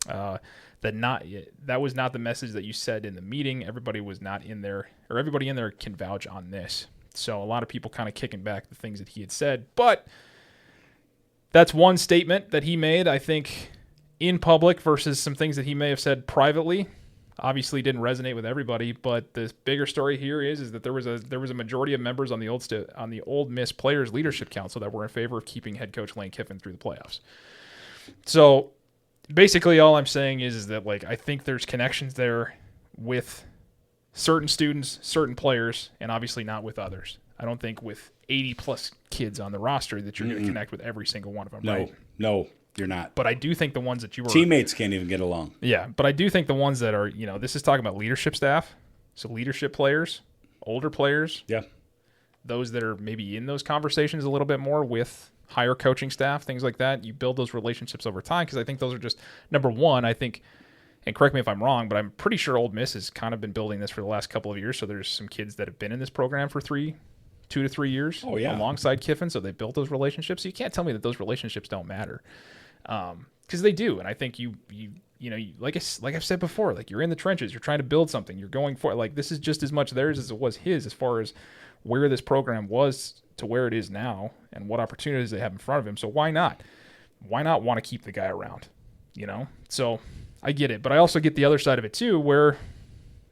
That was not the message that you said in the meeting. Everybody was not in there, or everybody in there can vouch on this. So a lot of people kind of kicking back the things that he had said. But that's one statement that he made, I think, in public versus some things that he may have said privately. Obviously didn't resonate with everybody, but the bigger story here is that there was a majority of members on the Old Miss Players Leadership Council that were in favor of keeping head coach Lane Kiffin through the playoffs. So basically all I'm saying is that I think there's connections there with certain students, certain players, and obviously not with others. I don't think with 80 plus kids on the roster that you're going to connect with every single one of them. No, you're not. But I do think the ones that you were... Teammates can't even get along. Yeah, but I do think the ones that are, this is talking about leadership staff, so leadership players, older players. Yeah. those that are maybe in those conversations a little bit more with higher coaching staff, things like that. You build those relationships over time, because I think those are just, number one, I think, and correct me if I'm wrong, but I'm pretty sure Ole Miss has kind of been building this for the last couple of years. So there's some kids that have been in this program for 2 to 3 years alongside Kiffin. So they built those relationships. So you can't tell me that those relationships don't matter, because they do. And I think you like I've said before, like, you're in the trenches, you're trying to build something, you're going for it. Like, this is just as much theirs as it was his, as far as where this program was to where it is now and what opportunities they have in front of him. So why not want to keep the guy around, So I get it, but I also get the other side of it too, where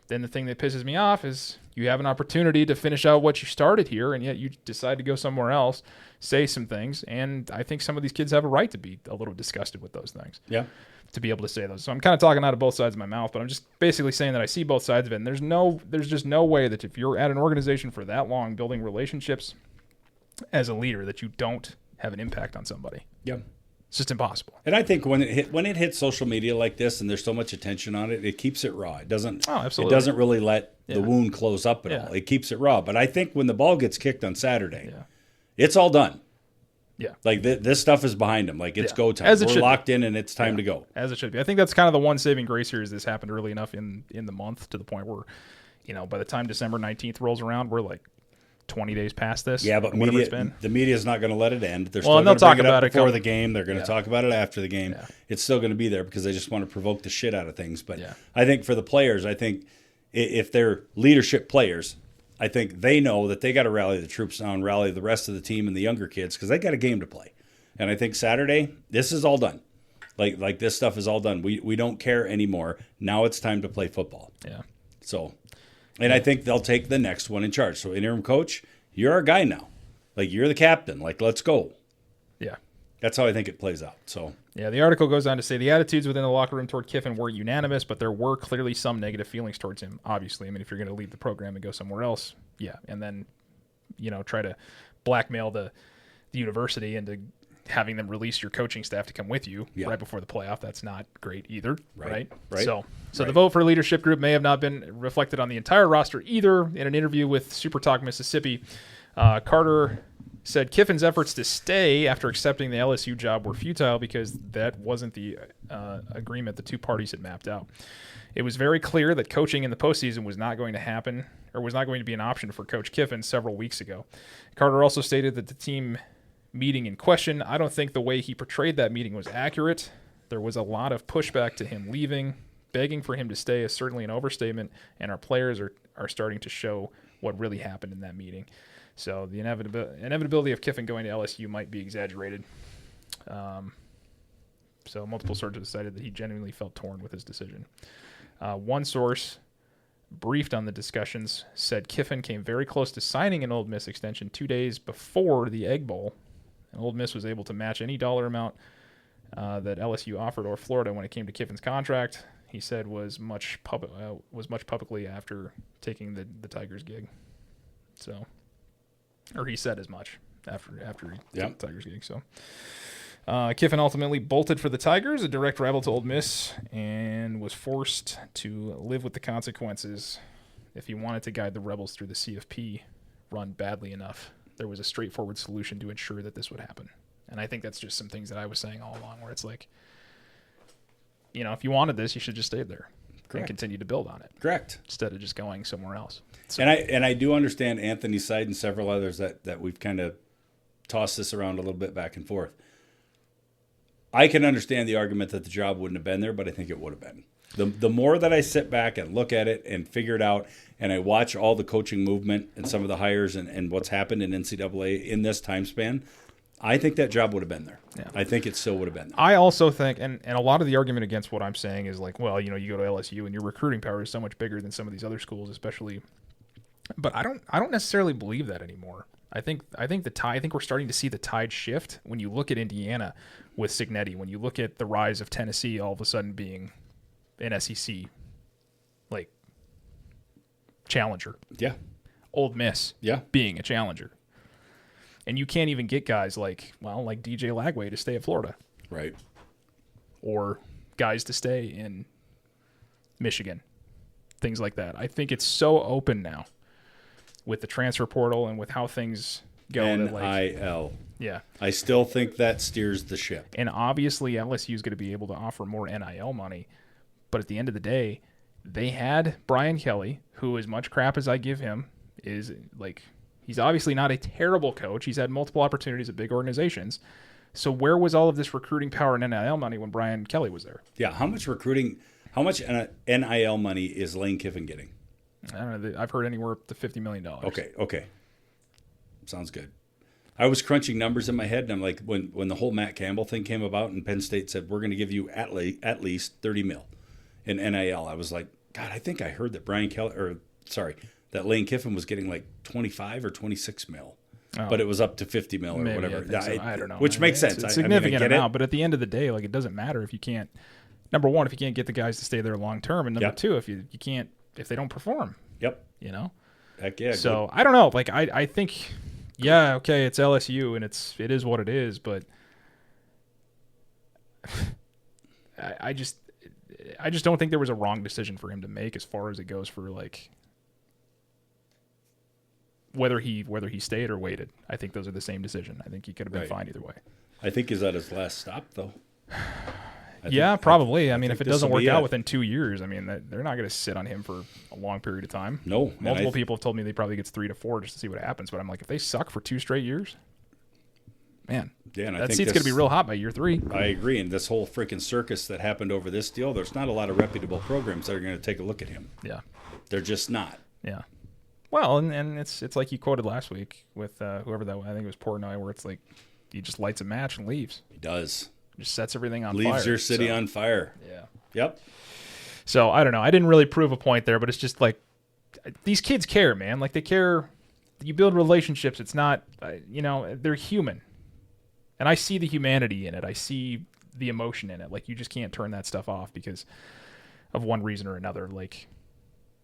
then the thing that pisses me off is you have an opportunity to finish out what you started here, and yet you decide to go somewhere else, say some things, and I think some of these kids have a right to be a little disgusted with those things. Yeah. To be able to say those. So I'm kind of talking out of both sides of my mouth, but I'm just basically saying that I see both sides of it, and there's just no way that if you're at an organization for that long, building relationships as a leader, that you don't have an impact on somebody. Yeah. It's just impossible. And I think when it hits social media like this, and there's so much attention on it, it keeps it raw. It doesn't. Oh, absolutely. It doesn't really let the wound close up at all. It keeps it raw. But I think when the ball gets kicked on Saturday, it's all done. Yeah. Like this stuff is behind them. Like, it's go time. As it We're should locked in, and it's time to go. As it should be. I think that's kind of the one saving grace here, is this happened early enough in the month, to the point where, by the time December 19th rolls around, we're like 20 days past this. Yeah, but the media is not going to let it end. They're still going to bring it up before the game. They're going to talk about it after the game. Yeah. It's still going to be there because they just want to provoke the shit out of things. But I think for the players, I think if they're leadership players, I think they know that they got to rally the troops now and rally the rest of the team and the younger kids, because they got a game to play. And I think Saturday, this is all done. Like this stuff is all done. We don't care anymore. Now it's time to play football. Yeah. So, and I think they'll take the next one in charge. So, interim coach, you're our guy now. Like, you're the captain. Like, let's go. Yeah. That's how I think it plays out. So, yeah, the article goes on to say the attitudes within the locker room toward Kiffin weren't unanimous, but there were clearly some negative feelings towards him. Obviously, I mean, if you're going to leave the program and go somewhere else, and then, try to blackmail the university into having them release your coaching staff to come with you right before the playoff, that's not great either, right? So the vote for leadership group may have not been reflected on the entire roster either. In an interview with Super Talk Mississippi, Carter said Kiffin's efforts to stay after accepting the LSU job were futile because that wasn't the agreement the two parties had mapped out. It was very clear that coaching in the postseason was not going to happen, or was not going to be an option for Coach Kiffin several weeks ago. Carter also stated that the team meeting in question, I don't think the way he portrayed that meeting was accurate. There was a lot of pushback to him leaving. Begging for him to stay is certainly an overstatement, and our players are starting to show what really happened in that meeting. So the inevitability of Kiffin going to LSU might be exaggerated. So multiple sources decided that he genuinely felt torn with his decision. One source briefed on the discussions said Kiffin came very close to signing an Ole Miss extension 2 days before the Egg Bowl, and Ole Miss was able to match any dollar amount that LSU offered, or Florida, when it came to Kiffin's contract. He said was much publicly after taking the Tigers gig. So, or he said as much after he took the Tigers gig. So, Kiffin ultimately bolted for the Tigers, a direct rival to Ole Miss, and was forced to live with the consequences if he wanted to guide the Rebels through the CFP run badly enough. There was a straightforward solution to ensure that this would happen. And I think that's just some things that I was saying all along, where it's like, if you wanted this, you should just stay there. Correct. And continue to build on it. Correct. Instead of just going somewhere else. So, and I do understand Anthony's side and several others that we've kind of tossed this around a little bit back and forth. I can understand the argument that the job wouldn't have been there, but I think it would have been. The more that I sit back and look at it and figure it out, and I watch all the coaching movement and some of the hires and what's happened in NCAA in this time span, I think that job would have been there. Yeah. I think it still would have been there. I also think, and a lot of the argument against what I'm saying is like, well, you go to LSU and your recruiting power is so much bigger than some of these other schools, especially. But I don't necessarily believe that anymore. I think we're starting to see the tide shift when you look at Indiana with Cignetti, when you look at the rise of Tennessee all of a sudden being an SEC like challenger. Yeah. Ole Miss being a challenger. And you can't even get guys like DJ Lagway to stay at Florida. Right. Or guys to stay in Michigan. Things like that. I think it's so open now. with the transfer portal and with how things go. NIL. Yeah. I still think that steers the ship. And obviously LSU is going to be able to offer more NIL money. But at the end of the day, they had Brian Kelly, who, as much crap as I give him, is like, he's obviously not a terrible coach. He's had multiple opportunities at big organizations. So where was all of this recruiting power and NIL money when Brian Kelly was there? Yeah, how much NIL money is Lane Kiffin getting? I don't know. I've heard anywhere up to $50 million. Okay. Sounds good. I was crunching numbers in my head, and I'm like, when the whole Matt Campbell thing came about and Penn State said, we're going to give you at least $30 million in NIL, I was like, God, I think I heard that that Lane Kiffin was getting like 25 or 26 mil. Oh. But it was up to 50 mil or Maybe, whatever. I don't know. Which makes sense. It's a significant amount, but at the end of the day, like, it doesn't matter if you can't. Number one, if you can't get the guys to stay there long term, and number two, if you can't, if they don't perform. Yep. You know. Heck yeah. So good. I don't know. Like I think, yeah, okay, it's LSU and it is what it is, but I just don't think there was a wrong decision for him to make as far as it goes for like whether he stayed or waited. I think those are the same decision. I think he could have been fine either way. I think he's at his last stop though. Yeah, probably. I mean, if it doesn't work out within 2 years, I mean, they're not going to sit on him for a long period of time. No. Multiple people have told me they probably gets 3 to 4 just to see what happens. But I'm like, if they suck for 2 straight years, man, that seat's going to be real hot by year 3. I agree. And this whole freaking circus that happened over this deal, there's not a lot of reputable programs that are going to take a look at him. Yeah. They're just not. Yeah. Well, and it's like you quoted last week with whoever that was. I think it was Portnoy, where it's like he just lights a match and leaves. He does. Just sets everything on fire. Leaves your city on fire. Yeah. Yep. So I don't know. I didn't really prove a point there, but it's just like these kids care, man. Like they care. You build relationships. It's not, they're human. And I see the humanity in it. I see the emotion in it. Like you just can't turn that stuff off because of one reason or another. Like,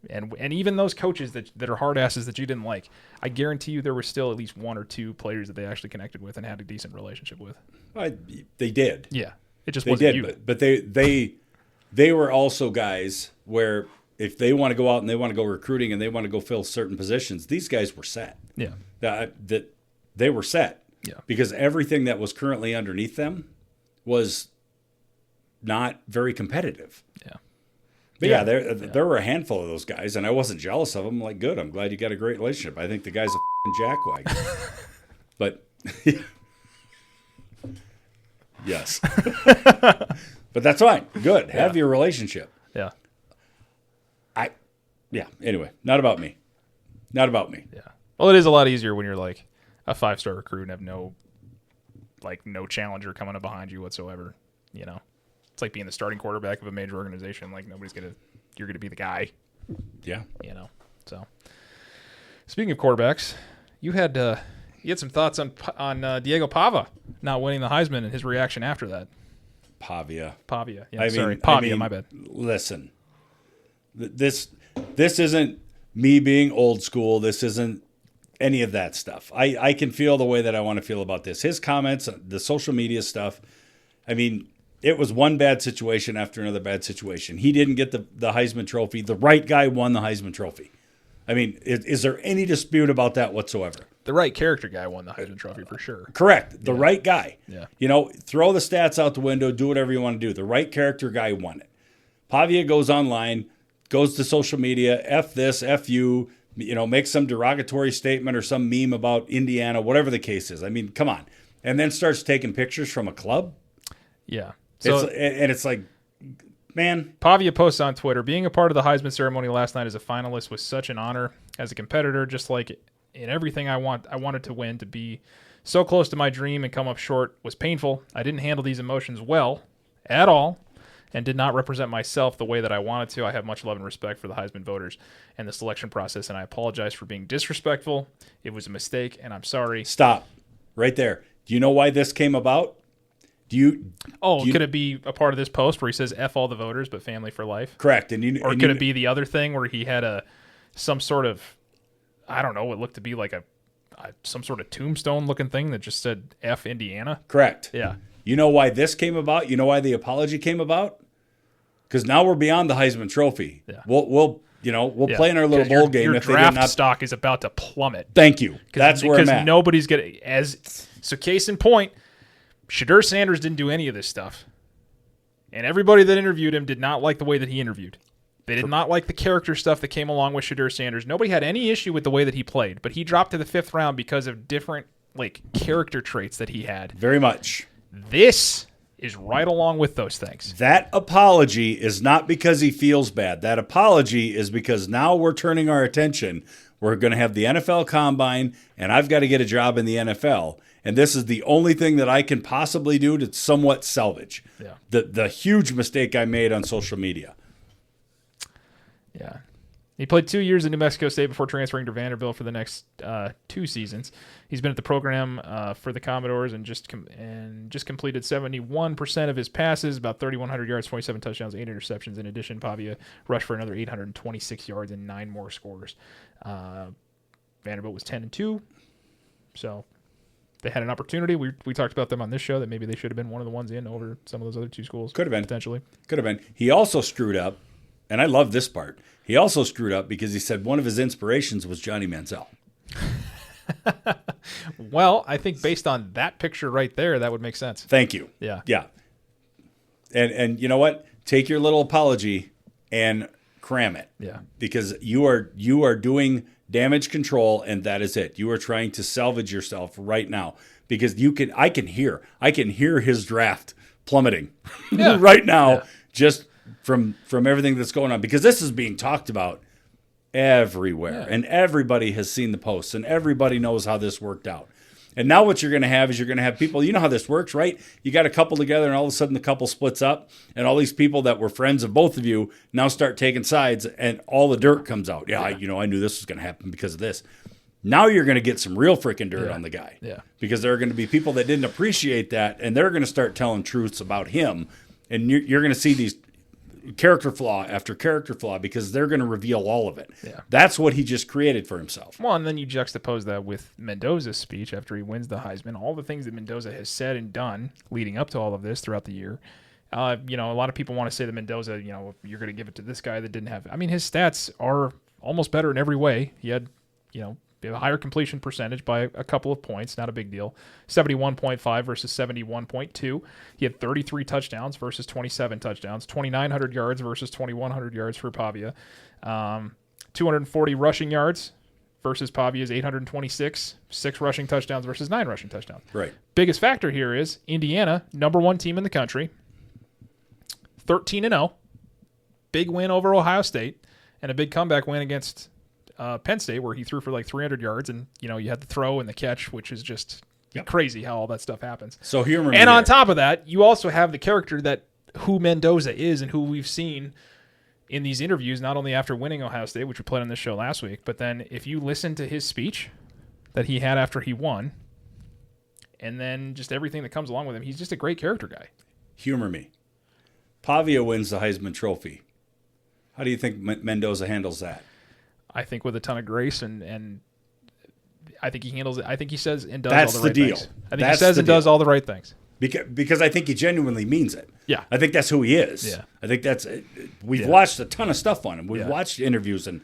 and even those coaches that are hard asses that you didn't like, I guarantee you there were still at least 1 or 2 players that they actually connected with and had a decent relationship with. They did. Yeah, it just wasn't you. But they were also guys where if they want to go out and they want to go recruiting and they want to go fill certain positions, these guys were set. Yeah, that they were set. Yeah, because everything that was currently underneath them was not very competitive. Yeah. But there were a handful of those guys, and I wasn't jealous of them. Like, good, I'm glad you got a great relationship. I think the guy's a jackwagon. But yes, but that's fine. Good, have your relationship. Yeah. Anyway, not about me. Not about me. Yeah. Well, it is a lot easier when you're like a 5-star recruit and have no challenger coming up behind you whatsoever. You know. It's like being the starting quarterback of a major organization. Like you're gonna be the guy. Yeah. So speaking of quarterbacks, you had some thoughts on Diego Pava not winning the Heisman and his reaction after that. Pavia. Yeah, Pavia. My bad. Listen, this isn't me being old school. This isn't any of that stuff. I can feel the way that I want to feel about this. His comments, the social media stuff. I mean. It was one bad situation after another bad situation. He didn't get the Heisman Trophy. The right guy won the Heisman Trophy. I mean, is there any dispute about that whatsoever? The right character guy won the Heisman Trophy for sure. Correct. The right guy. Yeah. Throw the stats out the window, do whatever you want to do. The right character guy won it. Pavia goes online, goes to social media, F this, F you, makes some derogatory statement or some meme about Indiana, whatever the case is. I mean, come on. And then starts taking pictures from a club. Yeah. So, it's like, man. Pavia posts on Twitter, being a part of the Heisman ceremony last night as a finalist was such an honor. As a competitor, just like in everything I wanted to win. To be so close to my dream and come up short was painful. I didn't handle these emotions well at all and did not represent myself the way that I wanted to. I have much love and respect for the Heisman voters and the selection process, and I apologize for being disrespectful. It was a mistake, and I'm sorry. Stop. Right there. Do you know why this came about? Could it be a part of this post where he says F all the voters but family for life? Correct. Could it be the other thing where he had some sort of, I don't know, what looked to be like some sort of tombstone looking thing that just said F Indiana? Correct. Yeah. You know why this came about? You know why the apology came about? Because now we're beyond the Heisman Trophy. Yeah. We'll we'll play in our little bowl game. Your if draft they did stock is about to plummet. Thank you. That's where I'm at. Because nobody's going to... So case in point, Shedeur Sanders didn't do any of this stuff. And everybody that interviewed him did not like the way that he interviewed. They did not like the character stuff that came along with Shedeur Sanders. Nobody had any issue with the way that he played, but he dropped to the 5th round because of different character traits that he had. Very much. This is right along with those things. That apology is not because he feels bad. That apology is because now we're turning our attention. We're going to have the NFL Combine, and I've got to get a job in the NFL. And this is the only thing that I can possibly do to somewhat salvage the huge mistake I made on social media. Yeah. He played 2 years in New Mexico State before transferring to Vanderbilt for the next 2 seasons. He's been at the program for the Commodores and just completed 71% of his passes, about 3,100 yards, 27 touchdowns, 8 interceptions. In addition, Pavia rushed for another 826 yards and 9 more scores. Vanderbilt was 10-2, so they had an opportunity. We talked about them on this show that maybe they should have been one of the ones in over some of those other 2 schools. Could have been. Potentially. Could have been. He also screwed up, and I love this part. He also screwed up because he said one of his inspirations was Johnny Manziel. Well, I think based on that picture right there, that would make sense. Thank you. Yeah. Yeah. And you know what? Take your little apology and cram it. Yeah. Because you are doing damage control, and that is it. You are trying to salvage yourself right now because I can hear his draft plummeting right now just from everything that's going on, because this is being talked about everywhere and everybody has seen the posts and everybody knows how this worked out. And now what you're going to have is you're going to have people, you know how this works, right? You got a couple together and all of a sudden the couple splits up and all these people that were friends of both of you now start taking sides and all the dirt comes out. I knew this was going to happen because of this. Now you're going to get some real freaking dirt on the guy. Yeah. Because there are going to be people that didn't appreciate that and they're going to start telling truths about him. And you're going to see these character flaw after character flaw because they're going to reveal all of it. Yeah. That's what he just created for himself. Well, and then you juxtapose that with Mendoza's speech after he wins the Heisman, all the things that Mendoza has said and done leading up to all of this throughout the year. A lot of people want to say that Mendoza, you're going to give it to this guy that didn't have. I mean, his stats are almost better in every way. He had, a higher completion percentage by a couple of points, not a big deal. 71.5 versus 71.2. He had 33 touchdowns versus 27 touchdowns, 2,900 yards versus 2,100 yards for Pavia, 240 rushing yards versus Pavia's 826, 6 rushing touchdowns versus 9 rushing touchdowns. Right. Biggest factor here is Indiana, number 1 team in the country, 13-0, big win over Ohio State, and a big comeback win against Penn State, where he threw for like 300 yards, and you had the throw and the catch, which is just crazy how all that stuff happens. So humor me. And on top of that, you also have the character that who Mendoza is and who we've seen in these interviews, not only after winning Ohio State, which we played on this show last week, but then if you listen to his speech that he had after he won, and then just everything that comes along with him, he's just a great character guy. Humor me. Pavia wins the Heisman Trophy. How do you think Mendoza handles that? I think with a ton of grace, and I think he handles it. I think he says and does That's all the right the deal. things. I think he says and does all the right things. Because I think he genuinely means it. Yeah. I think that's who he is. Yeah. I think we've watched a ton of stuff on him. We've watched interviews and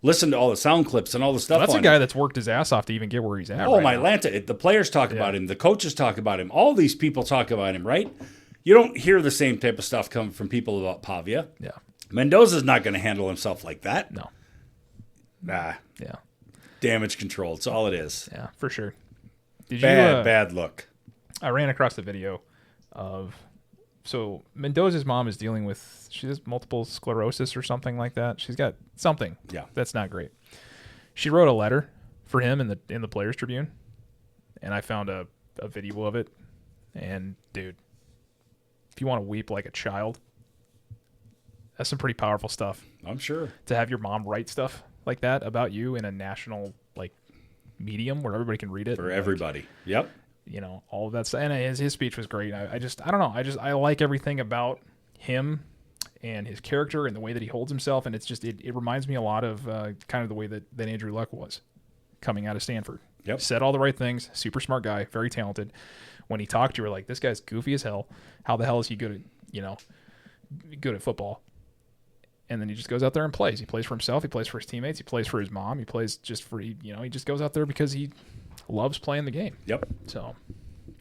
listened to all the sound clips and all the stuff That's on a guy him. that's worked his ass off to even get where he's at. Oh, right my now. Lanta. The players talk about him. The coaches talk about him. All these people talk about him, right? You don't hear the same type of stuff come from people about Pavia. Yeah. Mendoza's not going to handle himself like that. No. Nah. Yeah. Damage control. It's all it is. Yeah, for sure. Bad look. I ran across the video of... So Mendoza's mom is dealing with... She has multiple sclerosis or something like that. She's got something. Yeah. That's not great. She wrote a letter for him in the Players Tribune, and I found a video of it. And, dude, if you want to weep like a child, that's some pretty powerful stuff. I'm sure. To have your mom write stuff like that about you in a national medium where everybody can read it. For everybody. Yep. All of that stuff. And his speech was great. I don't know. I like everything about him and his character and the way that he holds himself. And it's just, it reminds me a lot of kind of the way that Andrew Luck was coming out of Stanford. Yep. Said all the right things. Super smart guy. Very talented. When he talked, you were like, this guy's goofy as hell. How the hell is he good at, good at football? and then he just goes out there and plays. He plays for himself. He plays for his teammates. He plays for his mom. He plays just for, he just goes out there because he loves playing the game. Yep. So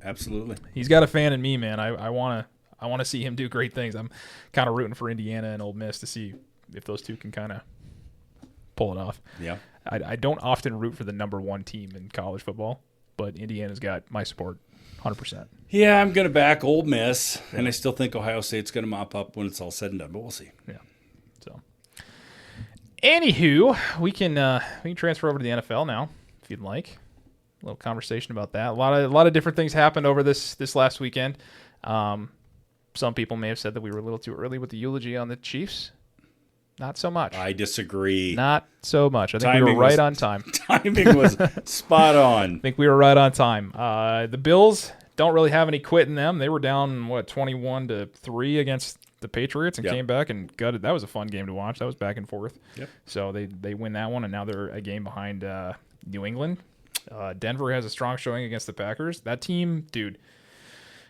Absolutely. he's got a fan in me, man. I want to see him do great things. I'm kind of rooting for Indiana and Ole Miss to see if those two can kind of pull it off. Yeah. I don't often root for the number one team in college football, but Indiana's got my support 100%. Yeah, I'm going to back Ole Miss, and I still think Ohio State's going to mop up when it's all said and done, but we'll see. Yeah. So, anywho, we can transfer over to the NFL now, if you'd like. A little conversation about that. A lot of different things happened over this last weekend. Some people may have said that we were a little too early with the eulogy on the Chiefs. Not so much. I disagree. Not so much. I think we were right on time. Timing was spot on. I think we were right on time. The Bills don't really have any quit in them. They were down 21-3 against the Patriots and came back and gutted. That was a fun game to watch. That was back and forth. Yep. So they win that one, and now they're a game behind New England. Denver has a strong showing against the Packers. That team, dude.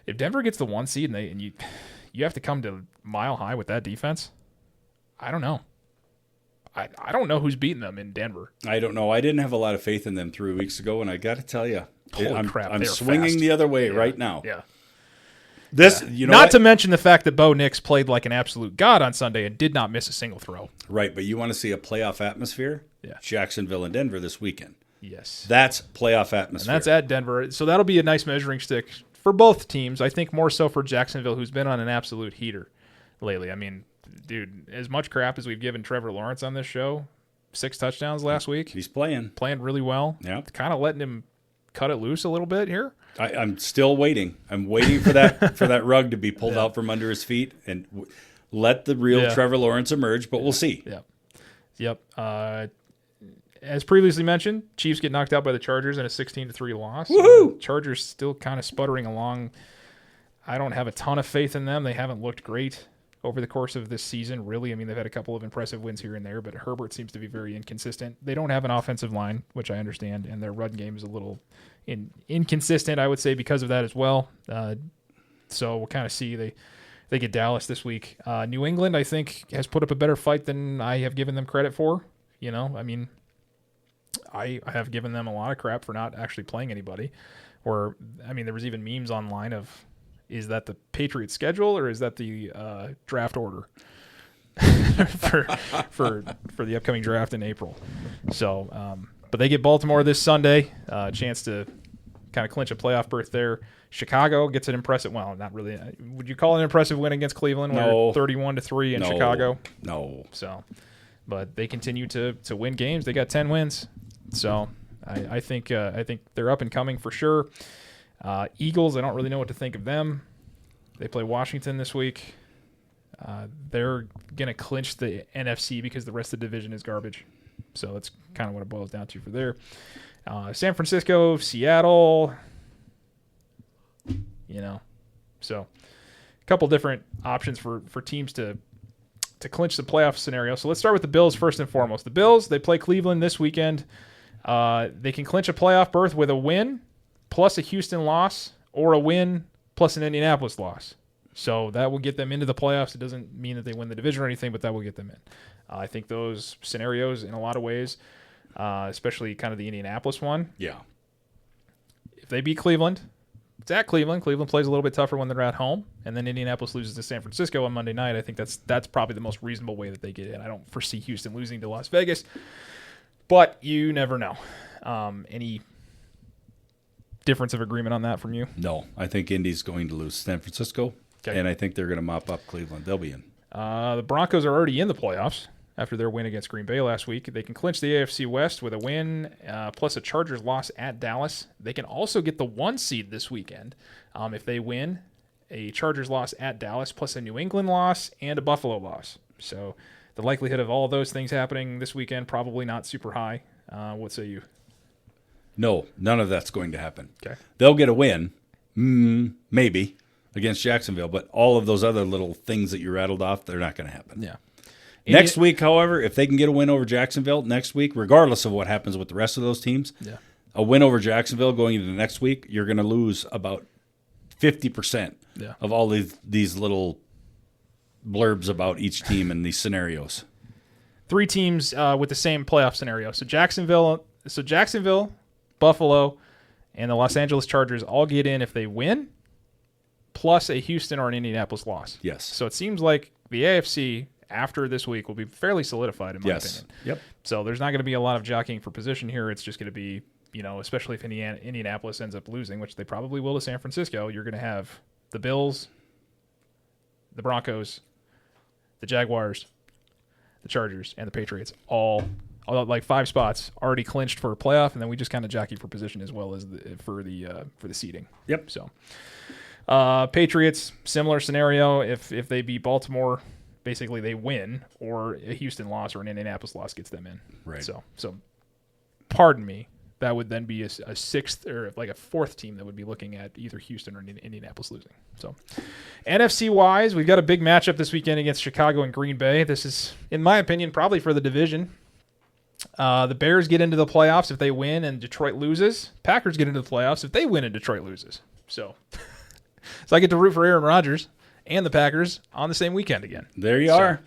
If Denver gets the 1 seed and you have to come to Mile High with that defense, I don't know. I don't know who's beating them in Denver. I don't know. I didn't have a lot of faith in them 3 weeks ago, and I got to tell you, Holy crap, I'm they're swinging fast. the other way right now. Yeah. Not to mention the fact that Bo Nix played like an absolute god on Sunday and did not miss a single throw. Right, but you want to see a playoff atmosphere? Yeah. Jacksonville and Denver this weekend. Yes. That's playoff atmosphere. And that's at Denver. So that'll be a nice measuring stick for both teams. I think more so for Jacksonville, who's been on an absolute heater lately. I mean, dude, as much crap as we've given Trevor Lawrence on this show, 6 touchdowns last week. He's playing really well. Yeah. Kind of letting him cut it loose a little bit here. I'm still waiting. I'm waiting for that rug to be pulled out from under his feet and let the real Trevor Lawrence emerge, but we'll see. Yep. As previously mentioned, Chiefs get knocked out by the Chargers in a 16-3 loss. Woohoo! Chargers still kind of sputtering along. I don't have a ton of faith in them. They haven't looked great over the course of this season, really. I mean, they've had a couple of impressive wins here and there, but Herbert seems to be very inconsistent. They don't have an offensive line, which I understand, and their run game is a little inconsistent, I would say, because of that as well. So we'll kind of see. They get Dallas this week. New England, I think, has put up a better fight than I have given them credit for. I mean, I have given them a lot of crap for not actually playing anybody. Or, I mean, there was even memes online of, is that the Patriots schedule or is that the draft order for the upcoming draft in April? So, but they get Baltimore this Sunday, chance to kind of clinch a playoff berth there. Chicago gets an impressive, well, not really. Would you call it an impressive win against Cleveland? No. 31-3 in Chicago. No. So, but they continue to win games. They got 10 wins. So I think they're up and coming for sure. Eagles, I don't really know what to think of them. They play Washington this week. They're going to clinch the NFC because the rest of the division is garbage. So that's kind of what it boils down to for there. San Francisco, Seattle, so a couple different options for teams to clinch the playoff scenario. So let's start with the Bills first and foremost. The Bills, they play Cleveland this weekend. They can clinch a playoff berth with a win plus a Houston loss or a win plus an Indianapolis loss. So that will get them into the playoffs. It doesn't mean that they win the division or anything, but that will get them in. I think those scenarios in a lot of ways, especially kind of the Indianapolis one. Yeah. If they beat Cleveland, it's at Cleveland. Cleveland plays a little bit tougher when they're at home, and then Indianapolis loses to San Francisco on Monday night. I think that's probably the most reasonable way that they get in. I don't foresee Houston losing to Las Vegas, but you never know. Any difference of agreement on that from you? No, I think Indy's going to lose San Francisco, and I think they're going to mop up Cleveland. They'll be in. The Broncos are already in the playoffs after their win against Green Bay last week. They can clinch the AFC West with a win plus a Chargers loss at Dallas. They can also get the 1 seed this weekend if they win a Chargers loss at Dallas plus a New England loss and a Buffalo loss. So the likelihood of all those things happening this weekend probably not super high. What say you? No, none of that's going to happen. Okay. They'll get a win, maybe, against Jacksonville, but all of those other little things that you rattled off, they're not going to happen. Yeah. Next week, however, if they can get a win over Jacksonville next week, regardless of what happens with the rest of those teams, a win over Jacksonville going into the next week, you're going to lose about 50% of all these little blurbs about each team in these scenarios. 3 teams with the same playoff scenario. So Jacksonville, Buffalo, and the Los Angeles Chargers all get in if they win, plus a Houston or an Indianapolis loss. Yes. So it seems like the AFC after this week will be fairly solidified in my opinion. Yep. So there's not going to be a lot of jockeying for position here. It's just going to be, especially if Indianapolis ends up losing, which they probably will to San Francisco, you're going to have the Bills, the Broncos, the Jaguars, the Chargers, and the Patriots all like 5 spots already clinched for a playoff, and then we just kind of jockey for position as well as for the seeding. Yep. So Patriots, similar scenario. If they beat Baltimore, basically they win, or a Houston loss or an Indianapolis loss gets them in. Right. So pardon me. That would then be a 6th or like a 4th team that would be looking at either Houston or Indianapolis losing. So NFC-wise, we've got a big matchup this weekend against Chicago and Green Bay. This is, in my opinion, probably for the division. The Bears get into the playoffs if they win and Detroit loses. Packers get into the playoffs if they win and Detroit loses. So I get to root for Aaron Rodgers and the Packers on the same weekend again. There you are.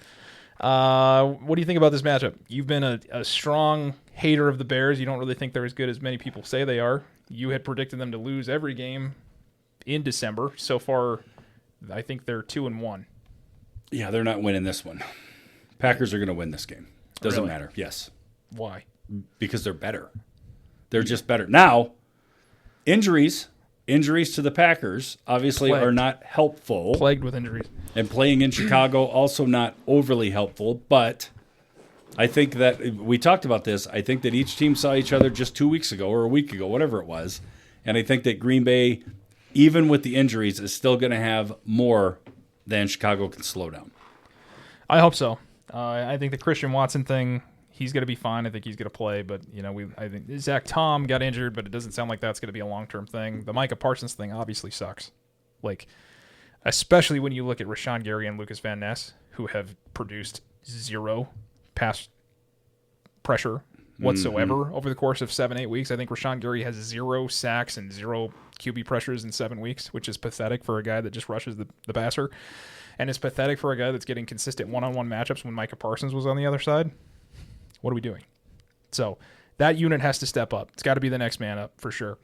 What do you think about this matchup? You've been a strong hater of the Bears. You don't really think they're as good as many people say they are. You had predicted them to lose every game in December. So far, I think they're 2-1. Yeah, they're not winning this one. Packers are going to win this game. Doesn't Really? matter. Yes. Why? Because they're better. They're just better. Now, injuries to the Packers obviously Plagued. are not helpful. Plagued with injuries. And playing in Chicago also not overly helpful, but I think that we talked about this. I think that each team saw each other just 2 weeks ago or a week ago, whatever it was. And I think that Green Bay, even with the injuries, is still going to have more than Chicago can slow down. I hope so. I think the Christian Watson thing, he's going to be fine. I think he's going to play. But, I think Zach Tom got injured, but it doesn't sound like that's going to be a long-term thing. The Micah Parsons thing obviously sucks. Like, especially when you look at Rashawn Gary and Lucas Van Ness, who have produced 0 pass pressure whatsoever over the course of 7-8 weeks. I think Rashawn Gary has 0 sacks and 0 QB pressures in 7 weeks, which is pathetic for a guy that just rushes the passer. And it's pathetic for a guy that's getting consistent one-on-one matchups when Micah Parsons was on the other side. What are we doing? So that unit has to step up. It's got to be the next man up for sure.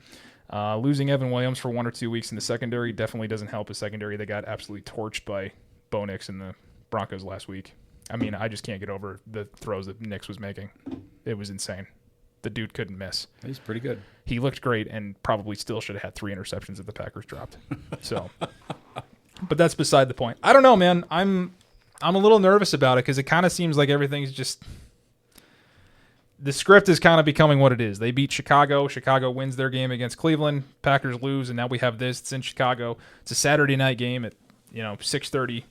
Losing Evan Williams for 1 or 2 weeks in the secondary definitely doesn't help a secondary that got absolutely torched by Bo Nix and the Broncos last week. I mean, I just can't get over the throws that Nix was making. It was insane. The dude couldn't miss. He's pretty good. He looked great and probably still should have had 3 interceptions if the Packers dropped. So, but that's beside the point. I don't know, man. I'm a little nervous about it because it kind of seems like everything's just the script is kind of becoming what it is. They beat Chicago. Chicago wins their game against Cleveland. Packers lose, and now we have this. It's in Chicago. It's a Saturday night game at 6:30.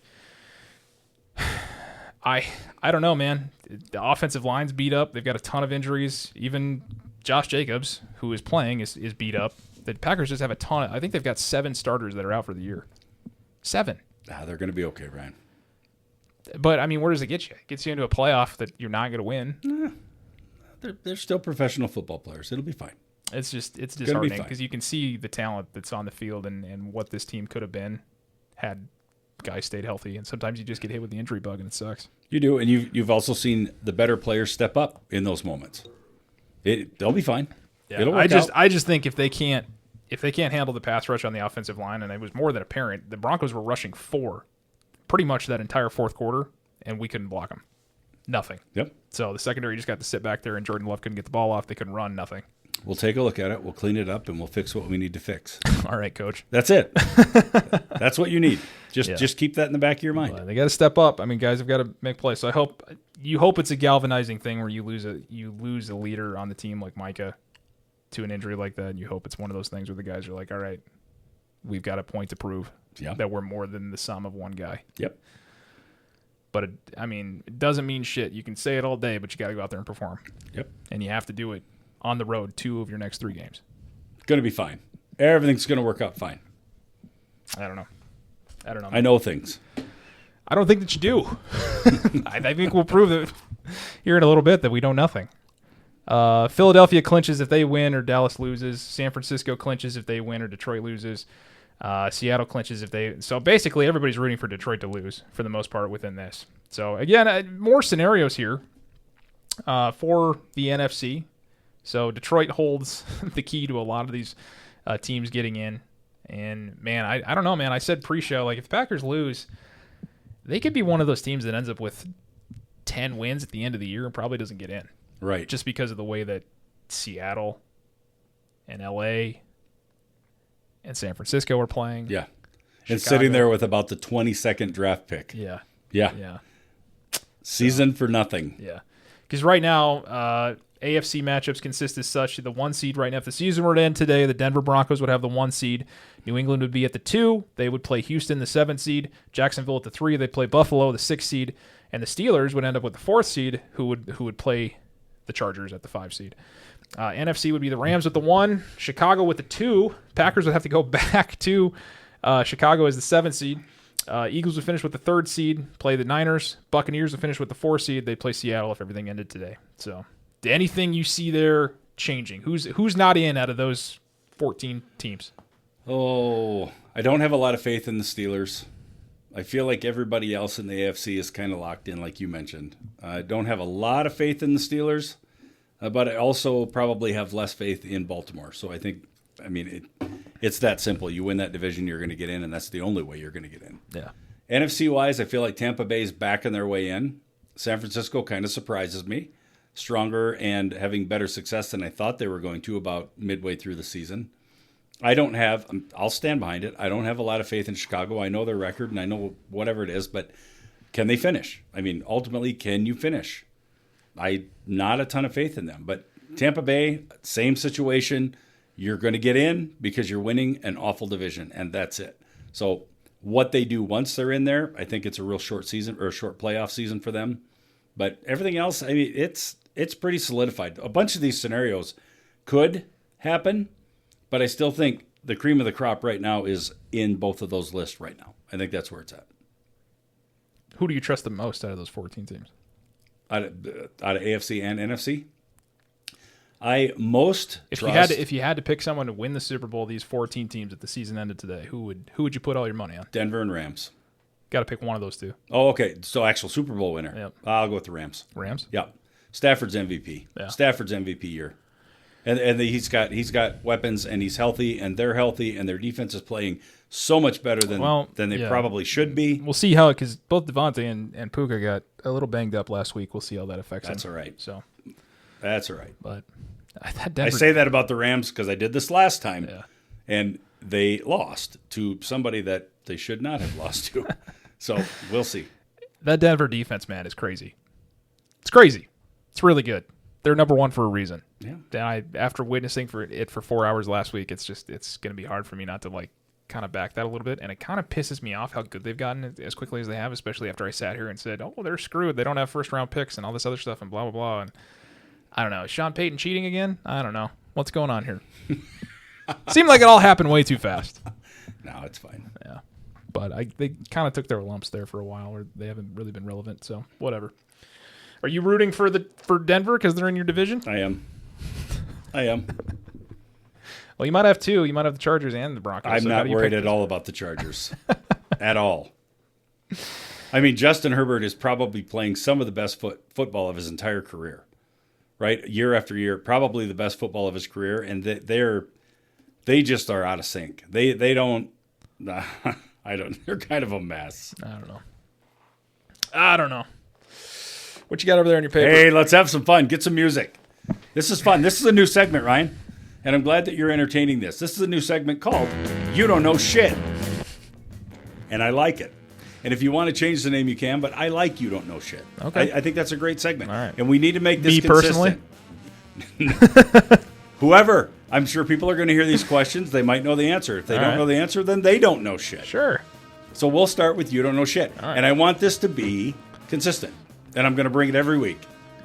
I don't know, man. The offensive line's beat up. They've got a ton of injuries. Even Josh Jacobs, who is playing, is beat up. The Packers just have a ton. I think they've got 7 starters that are out for the year. 7. They're going to be okay, Ryan. But, I mean, where does it get you? It gets you into a playoff that you're not going to win. They're still professional football players. It'll be fine. It's disheartening because you can see the talent that's on the field and what this team could have been had guys stayed healthy. And sometimes you just get hit with the injury bug and it sucks. You do, and you've also seen the better players step up in those moments. They'll be fine. Yeah, It'll work out. I just think if they can't handle the pass rush on the offensive line, and it was more than apparent, the Broncos were rushing 4 pretty much that entire fourth quarter, and we couldn't block them. Nothing. Yep. So the secondary just got to sit back there, and Jordan Love couldn't get the ball off. They couldn't run. Nothing. We'll take a look at it. We'll clean it up, and we'll fix what we need to fix. All right, Coach. That's it. That's what you need. Just keep that in the back of your mind. Well, they got to step up. I mean, guys have got to make plays. So I hope it's a galvanizing thing where you lose a leader on the team like Micah to an injury like that, and you hope it's one of those things where the guys are like, all right, we've got a point to prove that we're more than the sum of one guy. Yep. But it doesn't mean shit. You can say it all day, but you got to go out there and perform. Yep. And you have to do it on the road 2 of your next 3 games. Going to be fine. Everything's going to work out fine. I don't know. I know things. I don't think that you do. I think we'll prove that here in a little bit that we know nothing. Philadelphia clinches if they win or Dallas loses. San Francisco clinches if they win or Detroit loses. Seattle clinches if they. So basically, everybody's rooting for Detroit to lose for the most part within this. So again, more scenarios here for the NFC. So Detroit holds the key to a lot of these teams getting in. And man, I don't know, man. I said pre-show, like if the Packers lose, they could be one of those teams that ends up with 10 wins at the end of the year and probably doesn't get in. Right. Just because of the way that Seattle and LA and San Francisco are playing. Yeah. And sitting there with about the 22nd draft pick. Yeah. Yeah. Season for nothing. Yeah. Because right now, AFC matchups consist as such. The 1 seed right now, if the season were to end today, the Denver Broncos would have the 1 seed. New England would be at the 2. They would play Houston, the 7 seed. Jacksonville at the 3. They'd play Buffalo, the 6 seed. And the Steelers would end up with the 4th seed, who would play the Chargers at the 5 seed. NFC would be the Rams with the 1. Chicago with the 2. Packers would have to go back to Chicago as the 7th seed. Eagles would finish with the 3rd seed, play the Niners. Buccaneers would finish with the 4th seed. They'd play Seattle if everything ended today. So anything you see there changing? Who's not in out of those 14 teams? Oh, I don't have a lot of faith in the Steelers. I feel like everybody else in the AFC is kind of locked in, like you mentioned. I don't have a lot of faith in the Steelers, but I also probably have less faith in Baltimore. So I think, it's that simple. You win that division, you're going to get in, and that's the only way you're going to get in. Yeah. NFC-wise, I feel like Tampa Bay is backing their way in. San Francisco kind of surprises me. Stronger and having better success than I thought they were going to about midway through the season. I'll stand behind it. I don't have a lot of faith in Chicago. I know their record and I know whatever it is, but can they finish? Ultimately, can you finish? Not a ton of faith in them, but Tampa Bay, same situation. You're going to get in because you're winning an awful division, and that's it. So what they do once they're in there, I think it's a real short season or a short playoff season for them. But everything else, it's pretty solidified. A bunch of these scenarios could happen, but I still think the cream of the crop right now is in both of those lists right now. I think that's where it's at. Who do you trust the most out of those 14 teams? Out of AFC and NFC? If you had to pick someone to win the Super Bowl, these 14 teams at the season ended today, who would you put all your money on? Denver and Rams. Got to pick one of those two. Oh, okay. So actual Super Bowl winner. Yep. I'll go with the Rams. Rams? Yep. Stafford's MVP. Yeah. Stafford's MVP year. And he's got weapons, and he's healthy, and they're healthy, and their defense is playing so much better than they probably should be. We'll see how, because both Devontae and Puka got a little banged up last week. We'll see how that affects them. That's all right. So that's all right. But I say that about the Rams because I did this last time, and they lost to somebody that they should not have lost to. So we'll see. That Denver defense, man, is crazy. It's crazy. It's really good. They're number 1 for a reason. Yeah. After witnessing for 4 hours last week, it's going to be hard for me not to kind of back that a little bit. And it kind of pisses me off how good they've gotten as quickly as they have, especially after I sat here and said, oh, they're screwed. They don't have first round picks and all this other stuff and blah, blah, blah. And I don't know. Is Sean Payton cheating again? I don't know. What's going on here? Seemed like it all happened way too fast. No, it's fine. Yeah. But they kind of took their lumps there for a while, or they haven't really been relevant. So whatever. Are you rooting for Denver because they're in your division? I am. Well, you might have two. You might have the Chargers and the Broncos. I'm not worried at all about the Chargers. At all. Justin Herbert is probably playing some of the best football of his entire career. Right? Year after year, probably the best football of his career, and they just are out of sync. They don't they're kind of a mess. I don't know. What you got over there in your paper? Hey, let's have some fun. Get some music. This is fun. This is a new segment, Ryan. And I'm glad that you're entertaining this. This is a new segment called You Don't Know Shit. And I like it. And if you want to change the name, you can, but I like You Don't Know Shit. Okay. I think that's a great segment. All right. And we need to make this consistent. Personally? Whoever. I'm sure people are going to hear these questions. They might know the answer. If they don't know the answer, then they don't know shit. Sure. So we'll start with You Don't Know Shit. All right. And I want this to be consistent. And I'm going to bring it every week.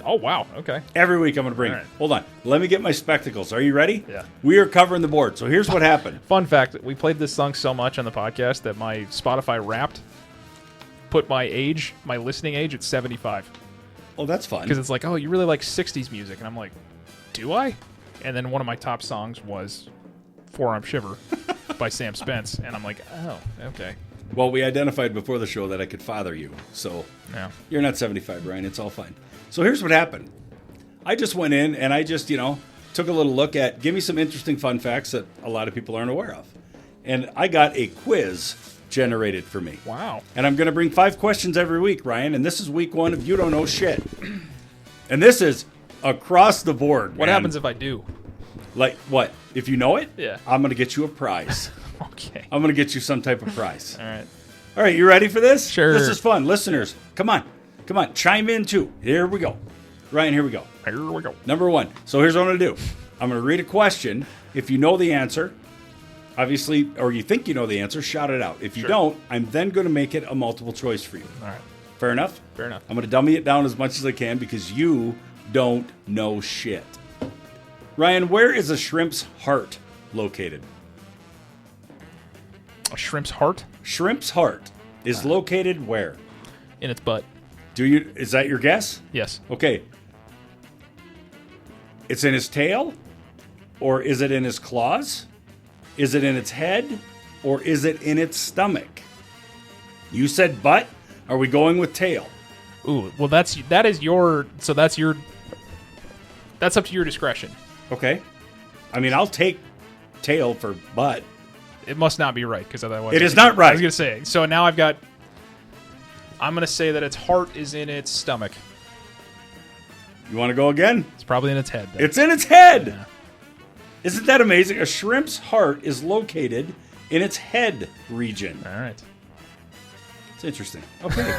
Oh, wow. Okay. Every week I'm going to bring it. Right. Hold on. Let me get my spectacles. Are you ready? Yeah. We are covering the board. So here's what happened. Fun fact, we played this song so much on the podcast that my Spotify Wrapped put my listening age at 75. Oh, that's fun. Because it's like, oh, you really like 60s music. And I'm like, do I? And then one of my top songs was Forearm Shiver by Sam Spence, and I'm like, oh, okay. Well, we identified before the show that I could father you, so Yeah. you're not 75, Ryan. It's all fine. So here's what happened. I just went in and I just, took a little look at, give me some interesting fun facts that a lot of people aren't aware of. And I got a quiz generated for me. Wow. And I'm going to bring 5 questions every week, Ryan. And this is week 1 of You Don't Know Shit. And this is across the board. What man. happens if I do? Like, what? If you know it? Yeah. I'm going to get you a prize. Okay. I'm going to get you some type of prize. All right. All right, you ready for this? Sure. This is fun. Listeners, come on. Come on. Chime in, too. Here we go. Ryan, here we go. Here we go. Number 1. So here's what I'm going to do. I'm going to read a question. If you know the answer, obviously, or you think you know the answer, shout it out. If you don't, I'm then going to make it a multiple choice for you. All right. Fair enough? Fair enough. I'm going to dummy it down as much as I can because you don't know shit. Ryan, where is a shrimp's heart located? A shrimp's heart Shrimp's heart is located where? in its butt. Is that your guess? Yes. Okay. It's in his tail? Or is it in his claws? Is it in its head? Or is it in its stomach? You said butt. Are we going with tail? Ooh. Well, that's up to your discretion. Okay. I mean, I'll take tail for butt. It must not be right because otherwise It is not right. I was gonna say. So now I'm gonna say that its heart is in its stomach. You want to go again? It's probably in its head. Then. It's in its head. Yeah. Isn't that amazing? A shrimp's heart is located in its head region. All right. It's interesting. Okay.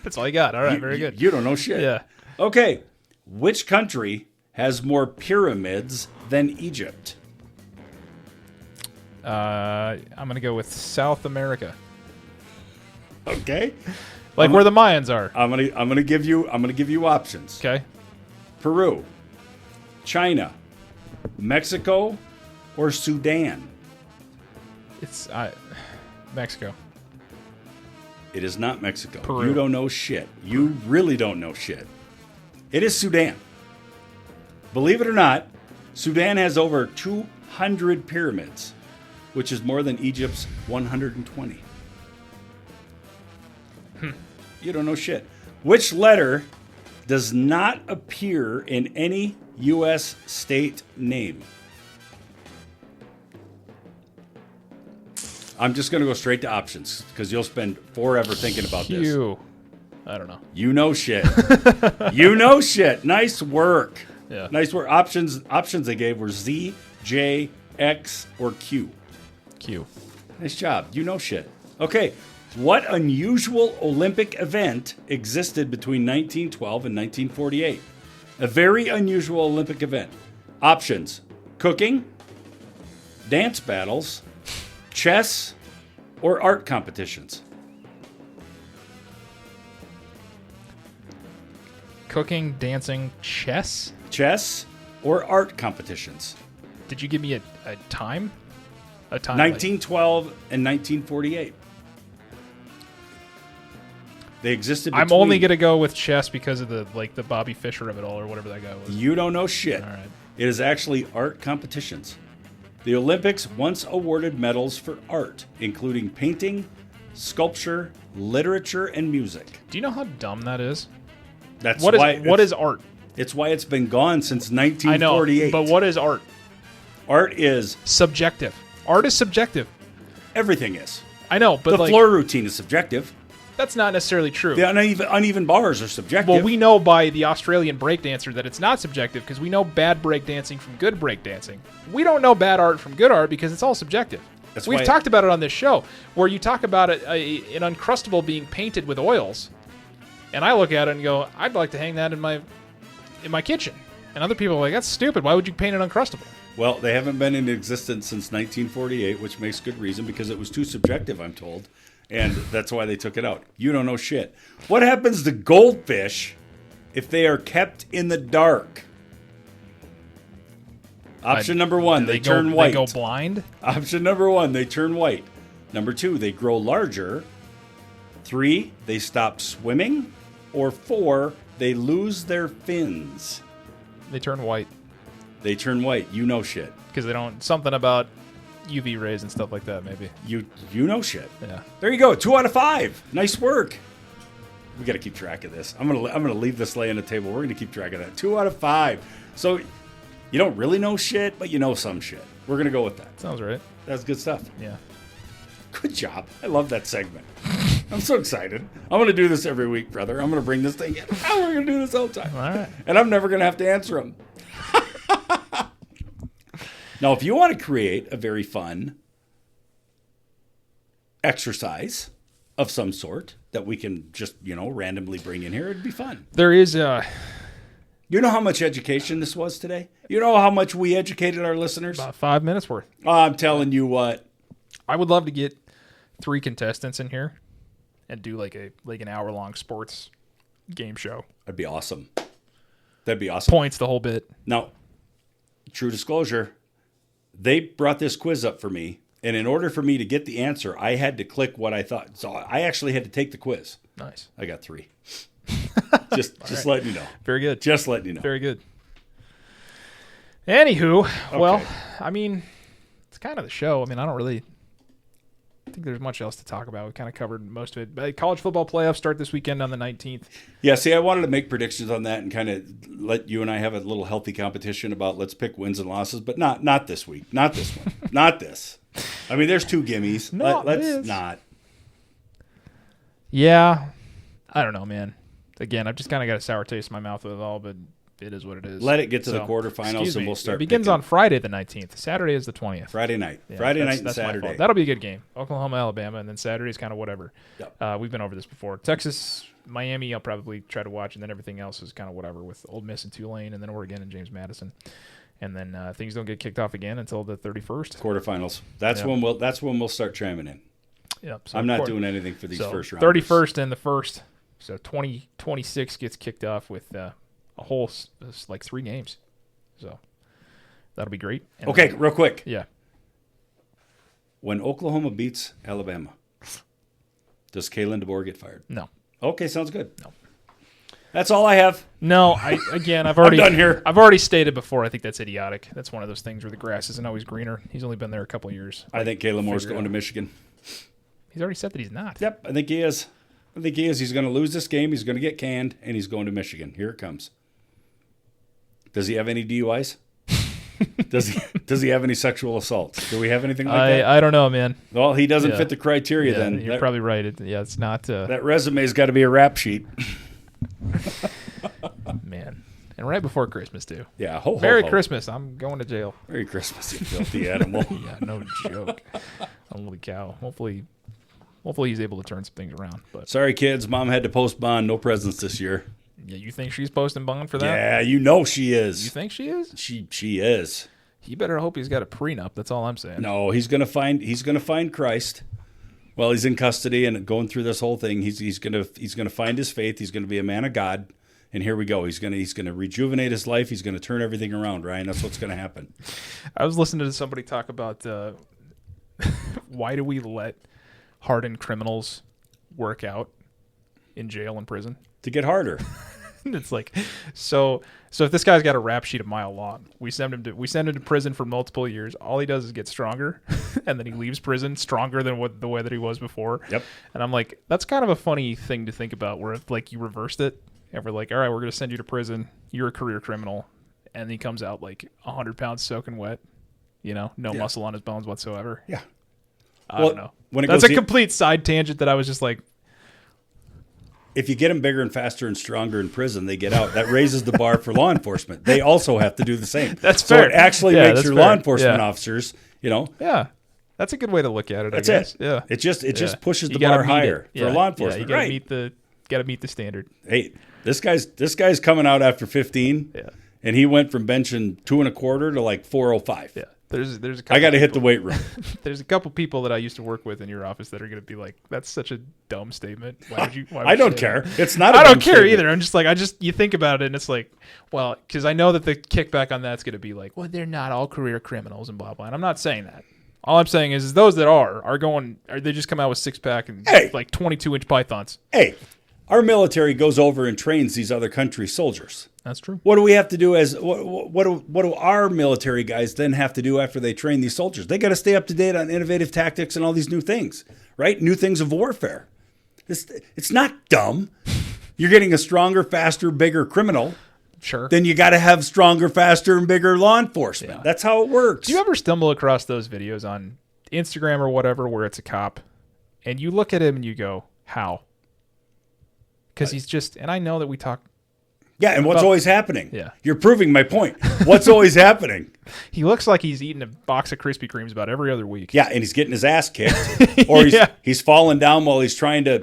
That's all you got. All right. Very good. You don't know shit. Yeah. Okay. Which country has more pyramids than Egypt? I'm gonna go with South America, Okay. like where the Mayans are. I'm gonna give you options. Okay. Peru, China, Mexico, or Sudan? It's Mexico. It is not Mexico. Peru. You don't know shit. You really don't know shit. It is Sudan. Believe it or not, Sudan has over 200 pyramids, which is more than Egypt's 120. You don't know shit. Which letter does not appear in any U.S. state name? I'm just going to go straight to options because you'll spend forever thinking about this. Q. I don't know. You know shit. You know shit. Nice work. Yeah. Nice work. Options they gave were Z, J, X, or Q. Q. Nice job. You know shit. Okay. What unusual Olympic event existed between 1912 and 1948? A very unusual Olympic event. Options: cooking, dance battles, chess, or art competitions. Cooking, dancing, chess. Chess or art competitions. Did you give me a time? A time. 1912 and 1948. They existed I'm between... only gonna go with chess because of the Bobby Fischer of it all, or whatever that guy was. You don't know shit. All right. It is actually art competitions. The Olympics once awarded medals for art, including painting, sculpture, literature, and music. Do you know how dumb that is? That's What why is art? It's why it's been gone since I know, 1948. but what is art? Art is Subjective. Art is subjective. everything is. I know, but The floor routine is subjective. that's not necessarily true. The uneven bars are subjective. Well, we know by the Australian breakdancer that it's not subjective because we know bad breakdancing from good breakdancing. We don't know bad art from good art because it's all subjective. We've why- talked about it on this show, where you talk about an Uncrustable being painted with oils, and I look at it and go, I'd like to hang that in my kitchen. And other people are like, that's stupid. Why would you paint an Uncrustable? Well, they haven't been in existence since 1948, which makes good reason because it was too subjective, I'm told. And that's why they took it out. You don't know shit. What happens to goldfish if they are kept in the dark? Option number one, they turn white. They go blind? Option number one, they turn white. Number two, they grow larger. 3, they stop swimming. Or 4, they lose their fins. They turn white They turn white. You know shit. because they don't, something about UV rays and stuff like that, maybe. You know shit. Yeah. There you go. 2 out of 5. Nice work. We got to keep track of this. I'm gonna leave this lay on the table. We're gonna keep track of that. 2 out of 5. So you don't really know shit, but you know some shit. We're gonna go with that. Sounds right. That's good stuff. Yeah. Good job. I love that segment. I'm so excited. I'm gonna do this every week, brother. I'm gonna bring this thing in. We're gonna do this all the time. All right. And I'm never gonna have to answer them. Now, if you want to create a very fun exercise of some sort that we can just, randomly bring in here, it'd be fun. There is You know how much education this was today? You know how much we educated our listeners? about 5 minutes worth. I'm telling you what. I would love to get 3 contestants in here and do like an hour-long sports game show. That'd be awesome. That'd be awesome. Points the whole bit. Now, true disclosure, they brought this quiz up for me, and in order for me to get the answer, I had to click what I thought. So I actually had to take the quiz. Nice. I got 3. just letting you know. Very good. Just letting you know. Very good. Anywho, Okay. well, I mean, it's kind of the show. I mean, I don't really think there's much else to talk about. We kind of covered most of it. But college football playoffs start this weekend on the 19th. Yeah, see, I wanted to make predictions on that and kind of let you and I have a little healthy competition about let's pick wins and losses, but not this week. Not this one. Not this. I mean, there's 2 gimmies. Let's not. Yeah. I don't know, man. Again, I've just kind of got a sour taste in my mouth with it all, but it is what it is. Let it get to the quarterfinals and we'll start It begins picking. on Friday the 19th. Saturday is the 20th. Friday night. Yeah, Friday night and that's my Saturday. fault. That'll be a good game. Oklahoma, Alabama, and then Saturday's kind of whatever. Yep. We've been over this before. Texas, Miami, I'll probably try to watch, and then everything else is kind of whatever with Ole Miss and Tulane, and then Oregon and James Madison. And then things don't get kicked off again until the 31st. Quarterfinals. That's when we'll start chiming in. Yep. So I'm not doing anything for these first rounds. 31st and the first. So 2026 gets kicked off with a whole 3 games. So that'll be great. And Okay, real quick. Yeah. When Oklahoma beats Alabama, does Kalen DeBoer get fired? No. Okay, sounds good. No. That's all I have. No, I've already done here. I've already stated before. I think that's idiotic. That's one of those things where the grass isn't always greener. He's only been there a couple of years. I think Kalen Moore's going to Michigan. He's already said that he's not. Yep, I think he is. He's going to lose this game. He's going to get canned, and he's going to Michigan. Here it comes. Does he have any DUIs? Does he have any sexual assaults? Do we have anything like that? I don't know, man. Well, he doesn't fit the criteria then. You're probably right. It's not. That resume's got to be a rap sheet. Man. And right before Christmas, too. Yeah, ho, ho, Merry ho. Christmas. I'm going to jail. Merry Christmas, you filthy animal. Yeah, no joke. Holy cow. Hopefully he's able to turn some things around. But Sorry, kids. Mom had to post bond. No presents this year. yeah, you think she's posting bond for that? Yeah, you know she is. You think she is? She is. He better hope he's got a prenup. That's all I'm saying. No, he's gonna find Christ. Well, he's in custody and going through this whole thing. He's gonna find his faith. He's gonna be a man of God. And here we go. He's gonna rejuvenate his life. He's gonna turn everything around, Ryan. That's what's gonna happen. I was listening to somebody talk about why do we let hardened criminals work out in jail and prison? To get harder. It's like, so if this guy's got a rap sheet a mile long, we send him to prison for multiple years. All he does is get stronger, and then he leaves prison stronger than the way that he was before. Yep. And I'm like, that's kind of a funny thing to think about, where if, like, you reversed it, and we're like, all right, we're gonna send you to prison. You're a career criminal, and he comes out like 100 pounds soaking wet. No muscle on his bones whatsoever. Yeah. I don't know. When it That's goes a complete side tangent that I was just like, if you get them bigger and faster and stronger in prison, they get out. That raises the bar for law enforcement. They also have to do the same. That's so fair. it actually Yeah, makes that's your fair. law enforcement Yeah. officers, yeah, that's a good way to look at it. That's I guess. it. Yeah. It just pushes You the gotta bar meet higher it. for law enforcement. Yeah, right. you gotta meet the standard. Hey, this guy's coming out after 15. Yeah. And he went from benching 2 1/4 to like 405. Yeah. There's a couple I got to hit the people- weight room. There's a couple people that I used to work with in your office that are going to be like, "That's such a dumb statement. Why would you?" I don't care. It's not. I don't care either. I'm just like, you think about it, and it's like, well, because I know that the kickback on that's going to be like, well, they're not all career criminals and blah blah. And I'm not saying that. All I'm saying is those that they just come out with 6-pack and like 22-inch pythons. Hey, our military goes over and trains these other country soldiers. That's true. What do we have to do as what do our military guys then have to do after they train these soldiers? They got to stay up to date on innovative tactics and all these new things, right? New things of warfare. It's not dumb. You're getting a stronger, faster, bigger criminal. Sure. Then you got to have stronger, faster, and bigger law enforcement. Yeah. That's how it works. Do you ever stumble across those videos on Instagram or whatever where it's a cop and you look at him and you go, how? Because he's just, and I know that we talk. Yeah, and what's always happening? Yeah. You're proving my point. What's always happening? He looks like he's eating a box of Krispy Kremes about every other week. Yeah, and he's getting his ass kicked. Or he's falling down while he's trying to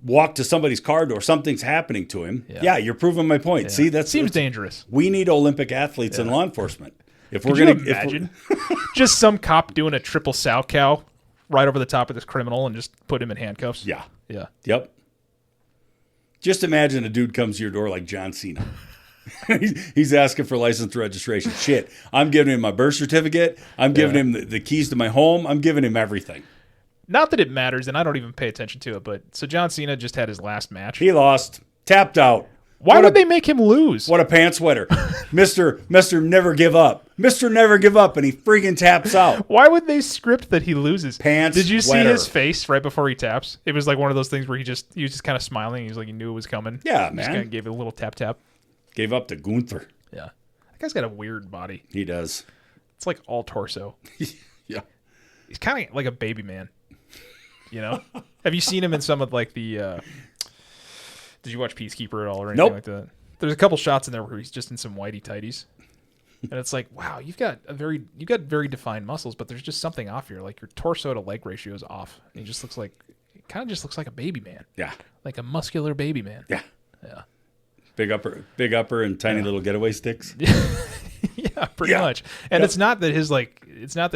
walk to somebody's car door. Something's happening to him. Yeah, you're proving my point. Yeah. See, that seems dangerous. We need Olympic athletes in law enforcement. If Could we're going you imagine just some cop doing a triple sow cow right over the top of this criminal and just put him in handcuffs? Yeah. Yeah. Yep. Just imagine a dude comes to your door like John Cena. He's asking for license and registration. Shit. I'm giving him my birth certificate. I'm giving him the keys to my home. I'm giving him everything. Not that it matters, and I don't even pay attention to it, but so John Cena just had his last match. He lost. Tapped out. Why would they make him lose? What a pants sweater. Mr. Never Give Up. Mr. Never Give Up, and he freaking taps out. Why would they script that he loses? Pants Did you see sweater. his face right before he taps? It was like one of those things where he was just kind of smiling. He was like he knew it was coming. Yeah, He man. just kind of gave it a little tap tap. Gave up to Gunther. Yeah. That guy's got a weird body. He does. It's like all torso. Yeah. He's kind of like a baby man. You know? Have you seen him in some of like the did you watch Peacekeeper at all or anything Nope. like that? There's a couple shots in there where he's just in some whitey tighties. And it's like, wow, you've got very defined muscles, but there's just something off here. Like your torso to leg ratio is off. And he just looks like a baby man. Yeah. Like a muscular baby man. Yeah. Yeah. Big upper and tiny little getaway sticks. Yeah, pretty much. And Yep. it's not that it's not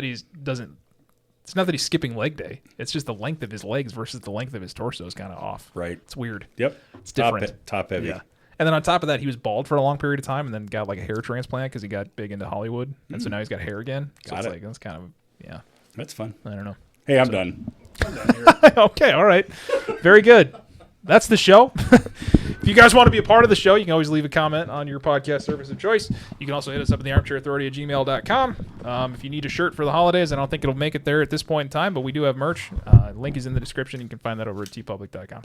that he's skipping leg day. It's just the length of his legs versus the length of his torso is kind of off. Right. It's weird. Yep. It's different. Top heavy. Yeah. And then on top of that, he was bald for a long period of time and then got like a hair transplant because he got big into Hollywood. And so now he's got hair again. So Got it's it. like, that's kind of, yeah. That's fun. I don't know. Hey, I'm done. Okay, all right. Very good. That's the show. If you guys want to be a part of the show, you can always leave a comment on your podcast service of choice. You can also hit us up at thearmchairauthority@gmail.com. If you need a shirt for the holidays, I don't think it'll make it there at this point in time, but we do have merch. Link is in the description. You can find that over at tpublic.com.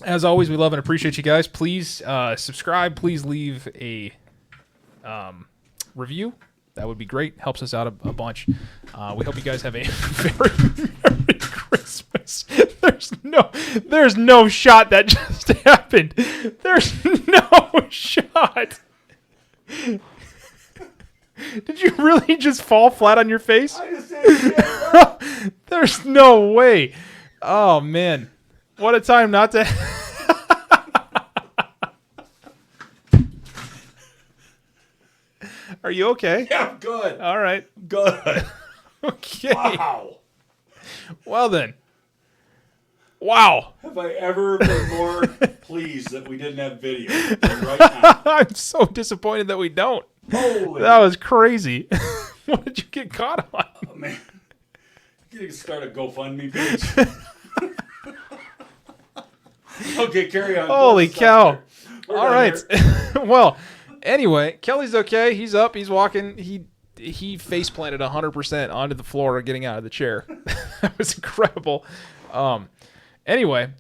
As always, we love and appreciate you guys. Please subscribe. Please leave a review. That would be great. Helps us out a bunch. We hope you guys have a very Merry Christmas. There's no shot that just happened. There's no shot. Did you really just fall flat on your face? I just did. There's no way. Oh, man. What a time not to... Are you okay? Yeah, I'm good. All right. Good. Okay. Wow. Well, then. Wow. Have I ever been more pleased that we didn't have video than right now? I'm so disappointed that we don't. Holy. That was crazy. What did you get caught on? Oh, man. You can start a GoFundMe page. Okay, carry on. Holy cow. We're All done right. here. Well, anyway, Kelly's okay. He's up. He's walking. He face planted 100% onto the floor getting out of the chair. That was incredible. Anyway,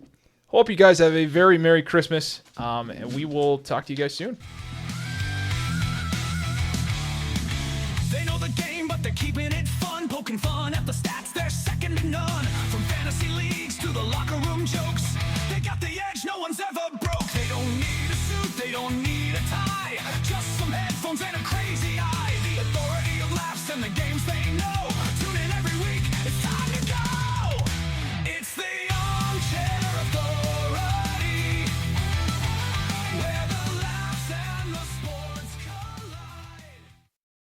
hope you guys have a very Merry Christmas, and we will talk to you guys soon. They know the game, but they're keeping it fun, poking fun at the stats, they're second to none. From fantasy leagues to the locker room jokes, they got the edge no one's ever broke. They don't need a suit, they don't need a tie, just some headphones and a crazy eye. The authority of laughs and the game